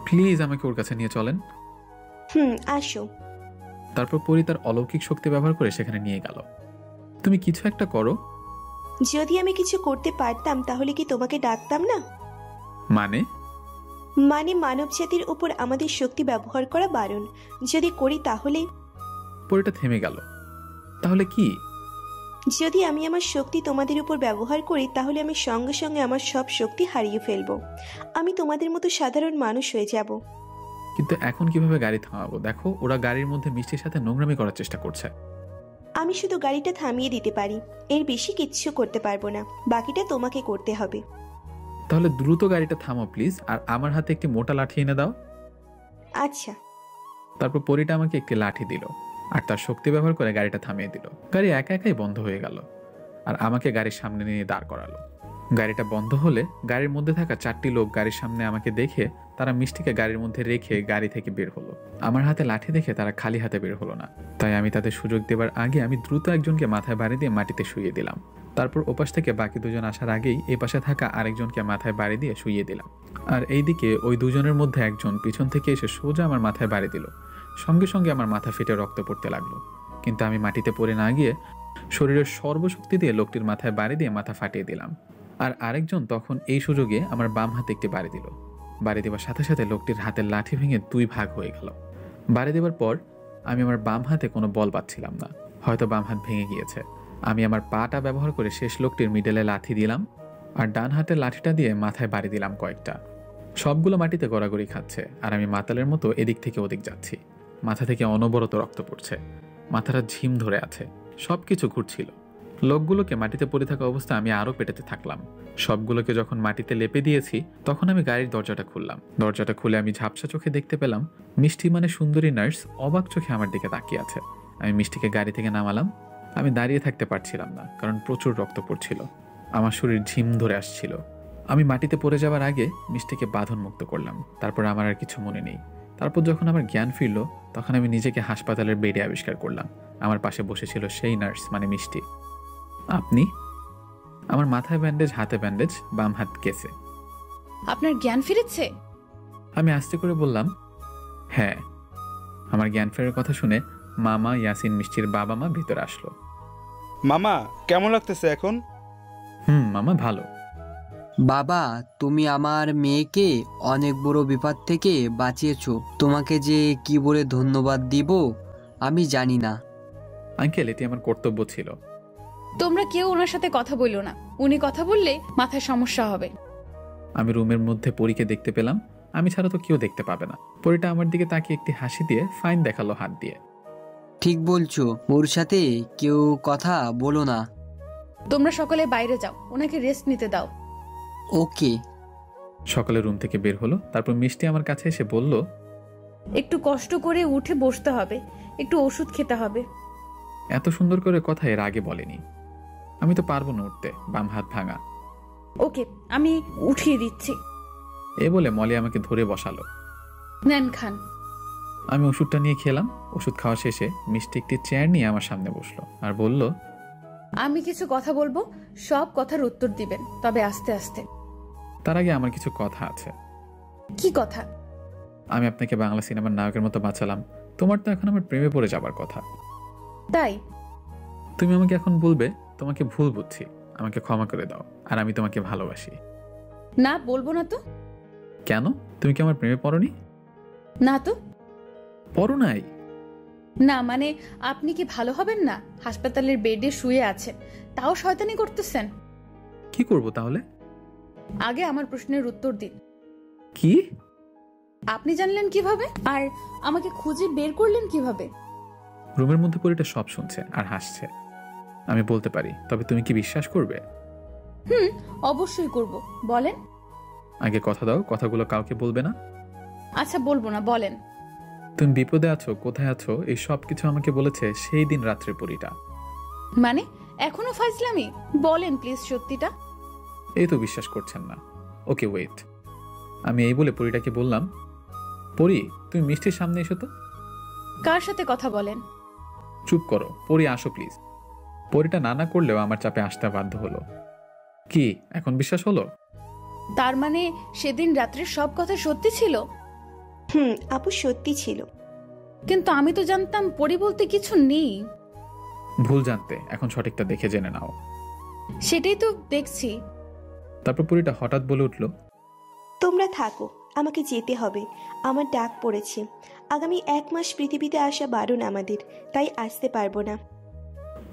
প্লিজ আমাকে ওর কাছে নিয়ে চলেন। আসো। তারপর পরী তার অলৌকিক শক্তি ব্যবহার করে সেখানে নিয়ে গেল। তুমি কিছু একটা করো। যদি আমি কিছু করতে পারতাম তাহলে কি তোমাকে ডাকতাম না? মানে? মানে মানব জাতির উপর আমাদের শক্তি ব্যবহার করা বারণ। যদি করি তাহলে? পরীটা থেমে গেল। তাহলে কি? যদি আমি আমার শক্তি তোমাদের উপর ব্যবহার করি তাহলে আমি সঙ্গে সঙ্গে আমার সব শক্তি হারিয়ে ফেলবো। আমি তোমাদের মতো সাধারণ মানুষ হয়ে যাব। কিন্তু এখন কিভাবে গাড়ি থামাবো? দেখো, ওরা গাড়ির মধ্যে মিষ্টির সাথে নোংরামি করার চেষ্টা করছে। আমি শুধু গাড়িটা থামিয়ে দিতে পারি, এর বেশি কিচ্ছু করতে পারবো না। বাকিটা তোমাকে করতে হবে। তাহলে দ্রুত গাড়িটা থামাও প্লিজ, আর আমার হাতে একটি মোটা লাঠি এনে দাও। আচ্ছা। তারপর পরীটা আমাকে একটি লাঠি দিল, আর তার শক্তি ব্যবহার করে গাড়িটা থামিয়ে দিল। গাড়ি একা একাই বন্ধ হয়ে গেল, আর আমাকে গাড়ির সামনে নিয়ে দাঁড় করালো। গাড়িটা বন্ধ হলে গাড়ির মধ্যে থাকা 4টি লোক গাড়ির সামনে আমাকে দেখে তারা মিষ্টিকে গাড়ির মধ্যে রেখে গাড়ি থেকে বের হলো। আমার হাতে লাঠি দেখে তারা খালি হাতে বের হলো না, তাই আমি তাদের সুযোগ দেবার আগে আমি দ্রুত একজনকে মাথায় বাড়ি দিয়ে মাটিতে শুইয়ে দিলাম। তারপর ওপাশ থেকে বাকি দুজন আসার আগেই এই পাশে থাকা আরেকজনকে মাথায় বাড়ি দিয়ে শুইয়ে দিলাম। আর এইদিকে ওই দুজনের মধ্যে একজন পিছন থেকে এসে সোজা আমার মাথায় বাড়ি দিল। সঙ্গে সঙ্গে আমার মাথা ফেটে রক্ত পড়তে লাগলো, কিন্তু আমি মাটিতে পড়ে না গিয়ে শরীরের সর্বশক্তি দিয়ে লোকটির মাথায় বাড়ি দিয়ে মাথা ফাটিয়ে দিলাম। আর আরেকজন তখন এই সুযোগে আমার বাম হাতে একটি বাড়ি দিল। বাড়ি দেওয়ার সাথে সাথে লোকটির হাতের লাঠি ভেঙে 2 ভাগ হয়ে গেল। বাড়ি দেওয়ার পর আমি আমার বাম হাতে কোনো বল পাচ্ছিলাম না, হয়তো বাম হাত ভেঙে গিয়েছে। আমি আমার পাটা ব্যবহার করে শেষ লোকটির মিডলে লাঠি দিলাম, আর ডান হাতের লাঠিটা দিয়ে মাথায় বাড়ি দিলাম কয়েকটা। সবগুলো মাটিতে গড়াগড়ি খাচ্ছে, আর আমি মাতালের মতো এদিক থেকে ওদিক যাচ্ছি। মাথা থেকে অনবরত রক্ত পড়ছে, মাথাটা ঝিম ধরে আছে, সবকিছু ঘুরছিল। লোকগুলোকে মাটিতে পড়ে থাকা অবস্থায় আমি আরও পেটাতে থাকলাম। সবগুলোকে যখন মাটিতে লেপে দিয়েছি, তখন আমি গাড়ির দরজাটা খুললাম। দরজাটা খুলে আমি ঝাপসা চোখে দেখতে পেলাম মিষ্টি মানে সুন্দরী নার্স অবাক চোখে আমার দিকে তাকিয়ে আছে। আমি মিষ্টিকে গাড়ি থেকে নামালাম। আমি দাঁড়িয়ে থাকতে পারছিলাম না, কারণ প্রচুর রক্ত পড়ছিল, আমার শরীর ঝিম ধরে আসছিল। আমি মাটিতে পড়ে যাওয়ার আগে মিষ্টিকে বাঁধন মুক্ত করলাম। তারপর আমার আর কিছু মনে নেই। তারপর যখন আমার জ্ঞান ফিরল, তখন আমি নিজেকে হাসপাতালের বেডে আবিষ্কার করলাম। আমার পাশে বসেছিল সেই নার্স মানে মিষ্টি। আপনি? আমার মাথায় ব্যান্ডেজ, হাতে ব্যান্ডেজ, বাম হাত কেসে। আপনার জ্ঞান ফিরেছে? আমি আস্তে করে বললাম, হ্যাঁ। আমার জ্ঞান ফেরার কথা শুনে মামা, ইয়াসিন, মিষ্টির বাবা মা ভিতরে আসলো। মামা কেমন লাগতেছে এখন? মামা ভালো। বাবা, তুমি আমার মেয়েকে অনেক বড় বিপদ থেকে বাঁচিয়েছো। তোমাকে যে কি বলে ধন্যবাদ দিব আমি জানি না। আঙ্কেল, এটি আমার কর্তব্য ছিল। তোমরা কেউ ওনার সাথে কথা বললো না, উনি কথা বললে মাথায় সমস্যা হবে। আমি রুমের মধ্যে পরীকে দেখতে পেলাম, আমি ছাড়া তো কেউ দেখতে পাবে না। পরীটা আমার দিকে তাকিয়ে একটি হাসি দিয়ে ফাইন দেখালো হাত দিয়ে। ঠিক বলছো, ওর সাথে কেউ কথা বলো না। তোমরা সকলে বাইরে যাও, ওনাকে রেস্ট নিতে দাও। ওকে। সকালে রুম থেকে বের হলো। তারপর মিষ্টি আমার কাছে এসে বলল, একটু কষ্ট করে উঠে বসতে হবে, একটু ওষুধ খেতে হবে। এত সুন্দর করে কথা এর আগে বলেনি। আমি তো পারবো না উঠতে, বাম হাত ভাঙা। ওকে, আমি উঠিয়ে দিচ্ছি। এ বলে মলি আমাকে ধরে বসালো। নেন, খান। আমি ওষুধটা নিয়ে খেলাম। ওষুধ খাওয়া শেষে মিষ্টি একটি চেয়ার নিয়ে আমার সামনে বসলো আর বলল, আমি কিছু কথা বলবো, সব কথার উত্তর দিবেন, তবে আস্তে আস্তে। তার আগে আমার কিছু কথা আছে। কি কথা? আমি আপনাকে বাংলা সিনেমার নায়কের মতো বাঁচালাম, তোমার তো এখন আমার প্রেমে পড়ে যাবার কথা। তাই? তুমি আমাকে এখন বলবে তোমাকে ভুল বুঝছি, আমাকে ক্ষমা করে দাও, আর আমি তোমাকে ভালোবাসি। না, বলবো না তো। কেন? তুমি কি আমার প্রেমে পড়োনি? না তো। পড়ো নাই? না মানে, আপনি কি ভালো হবেন না? হাসপাতালের বেডে শুয়ে আছেন, তাও শয়তানি করতেছেন। কি করব তাহলে? আগে আমার প্রশ্নের উত্তর দিন। কি? আপনি জানলেন কিভাবে, আর আমাকে খুঁজে বের করলেন কিভাবে? রুমের মধ্যে পরিটা সব শুনছে আর হাসছে। আমি বলতে পারি, তবে তুমি কি বিশ্বাস করবে? অবশ্যই করব, বলেন। আগে কথা দাও, কথাগুলো কাউকে বলবে না। আচ্ছা, বলবো না, বলেন। তুমি বিপদে আছো, কোথায় আছো, এই সব কিছু আমাকে বলেছে সেই দিন রাত্রে পরিটা। মানে এখনো ফাজলামি? বলেন প্লিজ সত্যিটা। এই তো বিশ্বাস করছেন না। Okay wait. আমি এই বলে পরিটাকে বললাম, পরি তুমি মিষ্টির সামনে এসো তো। কার সাথে কথা বলেন? চুপ করো, পরি আসো প্লিজ। পরিটা না করলেও আমার চাপে আসতে বাধ্য হলো। কি এখন বিশ্বাস হলো? তার মানে সেদিন রাত্রে সব কথা সত্যি ছিল? আপু সত্যি ছিল। কিন্তু আমি তো জানতাম পরি বলতে কিছু নেই। ভুল জানতে, এখন সঠিকটা দেখে জেনে নাও। সেটাই তো দেখছি। তারপর পরিটা হঠাৎ বলে উঠল, তোমরা থাকো, আমাকে যেতে হবে, আমার ডাক পড়েছে। আগামী 1 মাস পৃথিবীতে আসা বারণ আমাদের, তাই আসতে পারবো না।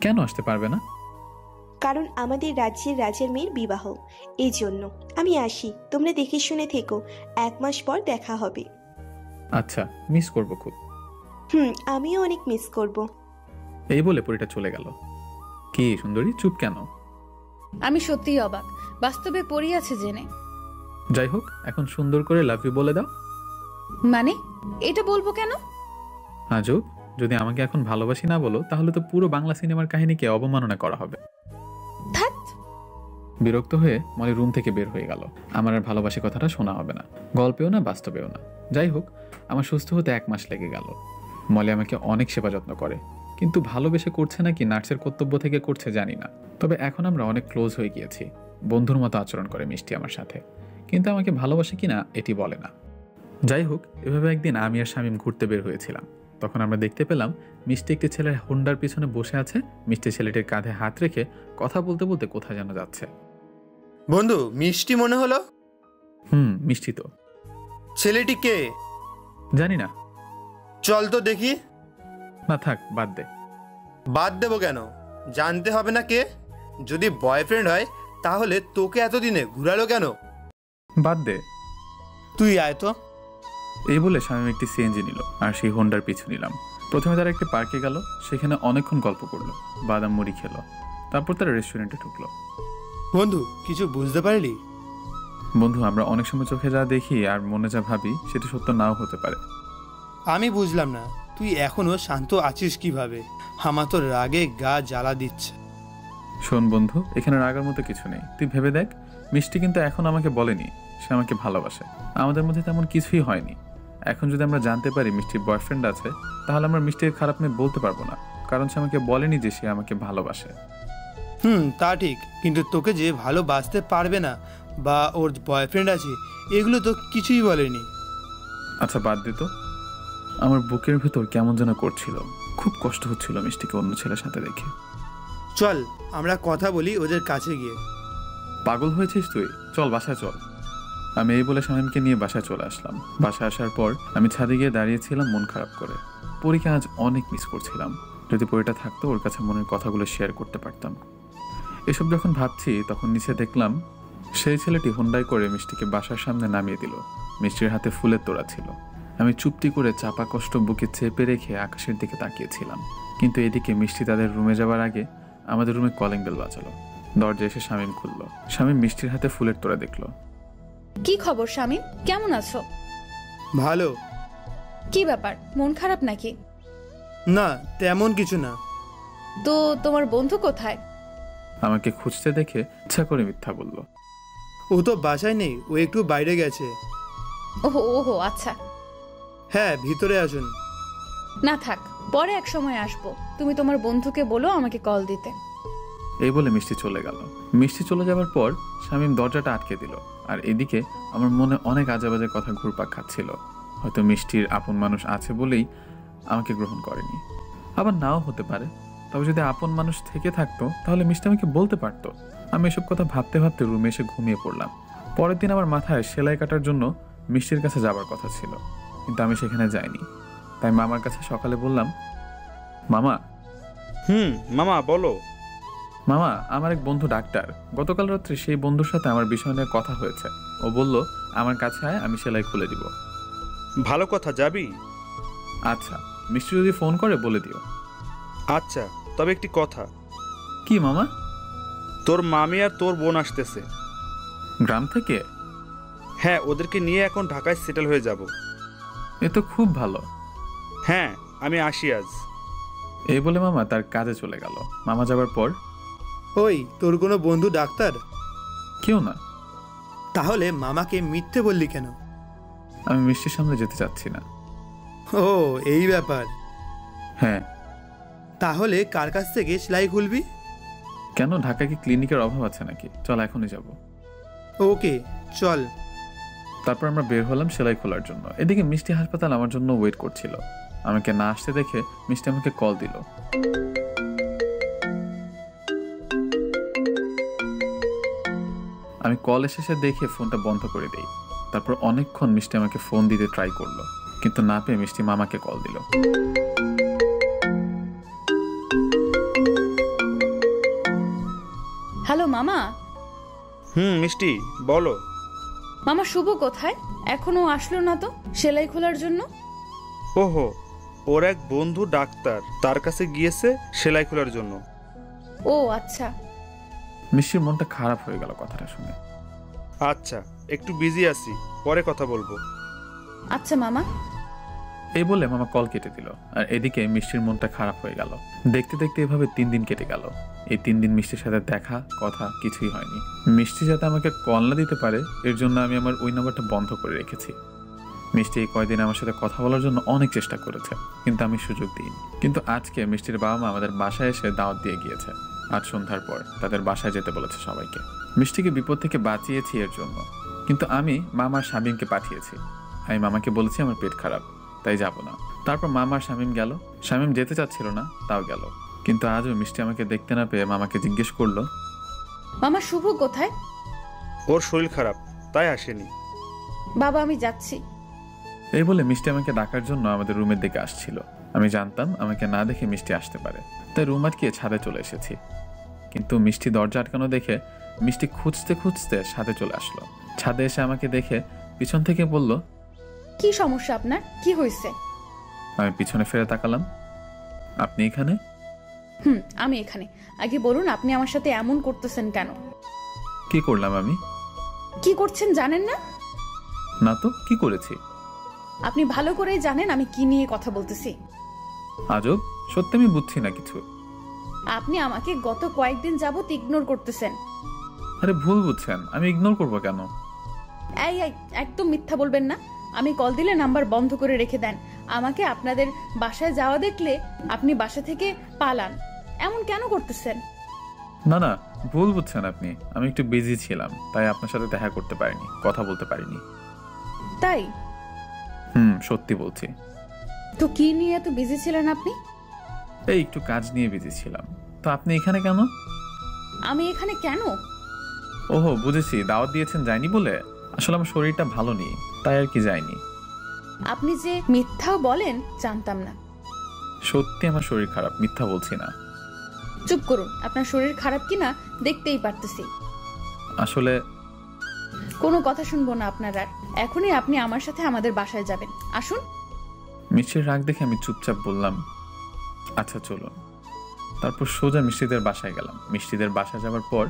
কেন আসতে পারবে না? কারণ আমাদের রাজ্যের রাজার মেয়ের বিবাহ, এই জন্য। আমি আসি, তোমরা দেখে শুনে থেকো, 1 মাস পর দেখা হবে। আচ্ছা, মিস করবো খুব। আমিও অনেক মিস করব। এই বলে পরিটা চলে গেল। কি সুন্দরী, চুপ কেন? আমি সত্যিই অবাক, বাস্তবে পরি আছে জেনে। যাই হোক, এখন সুন্দর করে লাভ ইউ বলে দাও। মানে এটা বলবো কেন? আজব, যদি আমাকে এখন ভালোবাসি না বলো, তাহলে তো পুরো বাংলা সিনেমার কাহিনীকে অবমাননা করা হবে। বিরক্ত হয়ে মলি রুম থেকে বের হয়ে গেল। আমার আর ভালোবাসি কথাটা শোনা হবে না, গল্পেও না, বাস্তবেও না। যাই হোক, আমার সুস্থ হতে 1 মাস লেগে গেল। মলি আমাকে অনেক সেবা যত্ন করে, কিন্তু ভালোবেসে করছে নাকি নার্সের কর্তব্য থেকে করছে জানি না। তবে এখন আমরা অনেক ক্লোজ হয়ে গিয়েছি, বন্ধুর মতো আচরণ করে মিষ্টি আমার সাথে, কিন্তু আমাকে ভালোবাসে কিনা এটি বলে না। যাই হোক, এভাবে একদিন আমি আর শামীম ঘুরতে বের হয়েছিলাম। তখন আমরা দেখতে পেলাম মিষ্টি একটি ছেলের হোন্ডার পিছনে বসে আছে। মিষ্টি ছেলেটির কাঁধে হাত রেখে কথা বলতে বলতে কোথায় যেন যাচ্ছে। বন্ধু, মিষ্টি মনে হলো। মিষ্টি তো। ছেলেটি কে জানি না। চল তো দেখি। না থাক, বাদ দে। বাদ দেবো কেন? জানতে হবে না কে? যদি বয়ফ্রেন্ড হয় তাহলে তোকে এতদিনে ঘুরালো কেন? বাদ দে। তুই আয় তো। এই বলে শামীম একটি সিএনজি নিল আর সেই হোন্ডার পিছু নিলাম। প্রথমে তারা একটি পার্কে গেল, সেখানে অনেকক্ষণ গল্প করলো, বাদাম মুড়ি খেলো, তারপর তারা রেস্টুরেন্টে ঢুকলো। বন্ধু, কিছু বুঝতে পারলি? বন্ধু, আমরা অনেক সময় চোখে যা দেখি আর মনে যা ভাবি সেটা সত্য নাও হতে পারে। আমি বুঝলাম না তুই এখনো শান্ত আছিস কিভাবে? আমার তো রাগে গা জ্বালা দিচ্ছে। শোন বন্ধু, এখানে রাগার মতো কিছু নেই। তুই ভেবে দেখ, মিষ্টি কিন্তু এখন আমাকে বলেনি সে আমাকে ভালোবাসে। আমাদের মধ্যে তেমন কিছুই হয়নি। এখন যদি আমরা জানতে পারি মিষ্টির বয়ফ্রেন্ড আছে, তাহলে আমরা মিষ্টির খারাপ মেয়ে বলতে পারবো না, কারণ সে আমাকে বলেনি যে সে আমাকে ভালোবাসে। তা ঠিক, কিন্তু তোকে যে ভালোবাসতে পারবে না বা ওর বয়ফ্রেন্ড আছে এগুলো তো কিছুই বলেনি। আচ্ছা বাদ দে তো, আমার বুকের ভেতর কেমন যেন করছিল, খুব কষ্ট হচ্ছিল মিষ্টিকে অন্য ছেলের সাথে দেখে। চল আমরা কথা বলি ওদের কাছে গিয়ে। পাগল হয়েছিস তুই? চল বাসায় চল। আমি এই বলে শামীমকে নিয়ে বাসায় চলে আসলাম। বাসায় আসার পর আমি ছাদে গিয়ে দাঁড়িয়েছিলাম মন খারাপ করে। পরীকে আজ অনেক মিস করছিলাম। যদি পরীটা থাকতো ওর কাছে মনের কথাগুলো শেয়ার করতে পারতাম। এসব যখন ভাবছি তখন নিচে দেখলাম সেই ছেলেটি হোন্ডায় করে মিষ্টিকে বাসার সামনে নামিয়ে দিল। মিষ্টির হাতে ফুলের তোড়া ছিল। আমি চুপটি করে চাপা কষ্ট বুকে চেপে রেখে আকাশের দিকে তাকিয়েছিলাম। কিন্তু এদিকে মিষ্টি তাদের রুমে যাওয়ার আগে আমাদের রুমে কলিং বেল বাজালো। দরজা এসে শামীম খুললো। শামীম মিষ্টির হাতে ফুলের তোড়া দেখলো। কি খবর শামীম, কেমন আছো? ভালো। কি ব্যাপার, মন খারাপ নাকি? না, তেমন কিছু না। তো তোমার বন্ধু কোথায়? আমাকে খুঁজতে দেখে ইচ্ছা করে মিথ্যা বলল। ও তো বাসায় নেই, ও একটু বাইরে গেছে। ওহো ওহো, আচ্ছা। হ্যাঁ, ভিতরে আসুন। না থাক, পরে এক সময় আসবো। তুমি তোমার বন্ধুকে বলো আমাকে কল দিতে। এই বলে মিষ্টি চলে গেল। মিষ্টি চলে যাওয়ার পর শামীম দরজাটা আটকে দিল। আর এদিকে আমার মনে অনেক আজেবাজে কথা ঘুরপাক খাচ্ছিল। হয়তো মিষ্টির আপন মানুষ আছে বলেই আমাকে গ্রহণ করেনি, আবার নাও হতে পারে। তবে যদি আপন মানুষ থেকে থাকতো তাহলে মিষ্টি আমাকে বলতে পারতো। আমি এসব কথা ভাবতে ভাবতে রুমে এসে ঘুমিয়ে পড়লাম। পরের দিন আমার মাথায় সেলাই কাটার জন্য মিষ্টির কাছে যাবার কথা ছিল, কিন্তু আমি সেখানে যাইনি। তাই মামার কাছে সকালে বললাম, মামা। মামা বলো। মামা, আমার এক বন্ধু ডাক্তার। গতকাল রাত্রে সেই বন্ধুর সাথে আমার বিষয় নিয়ে কথা হয়েছে। ও বলল আমার কাছে আয়, আমি সেলাই খুলে দিব। ভালো কথা, যাবি? আচ্ছা, মিষ্টি যদি ফোন করে বলে দিও। আচ্ছা, তবে একটি কথা। কি মামা? তোর মামি আর তোর বোন আসতেছে গ্রাম থেকে। হ্যাঁ, ওদেরকে নিয়ে এখন ঢাকায় সেটেল হয়ে যাব। এ তো খুব ভালো। হ্যাঁ, আমি আসি আজ। এই বলে মামা তার কাজে চলে গেল। মামা যাবার পর, ওই তোর কোনো বন্ধু ডাক্তার? কেউ না। তাহলে মামাকে মিথ্যে বললি কেন? আমি মিষ্টির সামনে যেতে চাচ্ছি না। ও, এই ব্যাপার। হ্যাঁ। তাহলে কার কাছ থেকে সেলাই খুলবি? কেন, ঢাকা কি ক্লিনিকের অভাব আছে নাকি? চল এখনই যাব। ওকে, চল। তারপর আমরা বের হলাম সেলাই খোলার জন্য। এদিকে মিষ্টি হাসপাতাল আমার জন্য ওয়েট করছিল। আমাকে না আসতে দেখে মিষ্টি আমাকে কল দিল। আমি কল এসে দেখে ফোনটা বন্ধ করে দেই। তারপর অনেকক্ষণ মিষ্টি আমাকে ফোন দিতে ট্রাই করলো, কিন্তু না পেয়ে মিষ্টি মামাকে কল দিল। হ্যালো মামা। মিষ্টি বলো। মামা, শুভ কোথায়? এখনো আসলো না তো সেলাই খোলার জন্য? ওহো, ওর এক বন্ধু ডাক্তার, তার কাছে গিয়েছে সেলাই খোলার জন্য। ও আচ্ছা। মিষ্টির মনটা খারাপ হয়ে গেল কথাটা শুনে। আচ্ছা, একটু বিজি আছি, পরে কথা বলবো। আচ্ছা মামা। এই বলে মামা কল কেটে দিল। আর এদিকে মিষ্টির মনটা খারাপ হয়ে গেল। দেখতে দেখতে এভাবে 3 দিন কেটে গেল। এই 3 দিন মিষ্টির সাথে দেখা কথা কিছুই হয়নি। মিষ্টি যাতে আমাকে কল না দিতে পারে এর জন্য আমি আমার ওই নাম্বারটা বন্ধ করে রেখেছি। মিষ্টি এই কয়দিন আমার সাথে কথা বলার জন্য অনেক চেষ্টা করেছে, কিন্তু আমি সুযোগ দিইনি। কিন্তু আজকে মিষ্টির বাবা মা আমাদের বাসায় এসে দাওয়াত দিয়ে গিয়েছে। আজ সন্ধ্যার পর তাদের বাসায় যেতে বলেছে সবাইকে। মিষ্টিকে বিপদ থেকে বাঁচিয়েছি এর জন্য, কিন্তু আমি মামার শামীমকে পাঠিয়েছি। আমি মামাকে বলেছি আমার পেট খারাপ, তাই যাব না। তারপর মামার শামীম গেল। শামীম যেতে চাচ্ছিল না, তাও গেল। কিন্তু আজও মিষ্টি আমাকে দেখতে না পেয়ে মামাকে জিজ্ঞেস করলো, মামা শুভ কোথায়? ওর শরীর খারাপ, তাই আসেনি। বাবা, আমি যাচ্ছি। এই বলে মিষ্টি আমাকে ডাকার জন্য আমাদের রুমের দিকে আসছিল। আমি জানতাম আমাকে না দেখে মিষ্টি আসতে পারে, তাই রুম আটকিয়ে ছাদে চলে এসেছি। কিন্তু মিষ্টি দরজা আটকানো দেখে মিষ্টি খুঁজতে খুঁজতে ছাদে চলে আসলো। ছাদে এসে আমাকে দেখে পিছন থেকে বলল, কি সমস্যা আপনার? কি হয়েছে? আমি পিছনে ফিরে তাকালাম। আপনি এখানে? আমি এখানে। আগে বলুন, আপনি আমার সাথে এমন করতেছেন কেন? কি করলাম আমি? কি করছেন জানেন না? না তো, কি করেছি? আপনি ভালো করেই জানেন আমি কি নিয়ে কথা বলতেছি। আজব, সত্যি আমি বুঝছি না কিছু। আপনি আমাকে গত কয়েকদিন যাবত ইগনোর করতেছেন। আরে ভুল বুঝছেন, আমি ইগনোর করবো কেন? এই একদম মিথ্যা বলবেন না। আমি কল দিলে নাম্বার বন্ধ করে রেখে দেন। আমাকে আপনাদের বাসায় যাওয়া দেখলে আপনি বাসা থেকে পালান। এমন কেন করতেছেন? না না, ভুল বুঝছেন আপনি। আমি একটু বিজি ছিলাম, তাই আপনার সাথে দেখা করতে পারিনি, কথা বলতে পারিনি। তাই? সত্যি বলছি। তো কি নিয়ে এত বিজি ছিলেন আপনি? এই একটু কাজ নিয়ে বিজি ছিলাম। তো আপনি এখানে কেন? আমি এখানে কেন? ওহো, বুঝেছি, দাওয়াত দিয়েছেন যায়নি বলে। আসলে আমার শরীরটা ভালো নেই, তাই আর কি যায়নি। আপনি যে মিথ্যাও বলেন জানতাম না। সত্যি আমার শরীর খারাপ, মিথ্যা বলছি না। চুপ করুন, আপনার শরীর খারাপ কিনা দেখতেই পারতেছি। আসলে কোনো কথা শুনবো না আপনার আর। এখনই আপনি আমার সাথে আমাদের বাসায় যাবেন, আসুন। মিষ্টির রাগ দেখে আমি চুপচাপ বললাম, আচ্ছা চলুন। তারপর সোজা মিষ্টিদের বাসায় গেলাম। মিষ্টিদের বাসায় যাওয়ার পর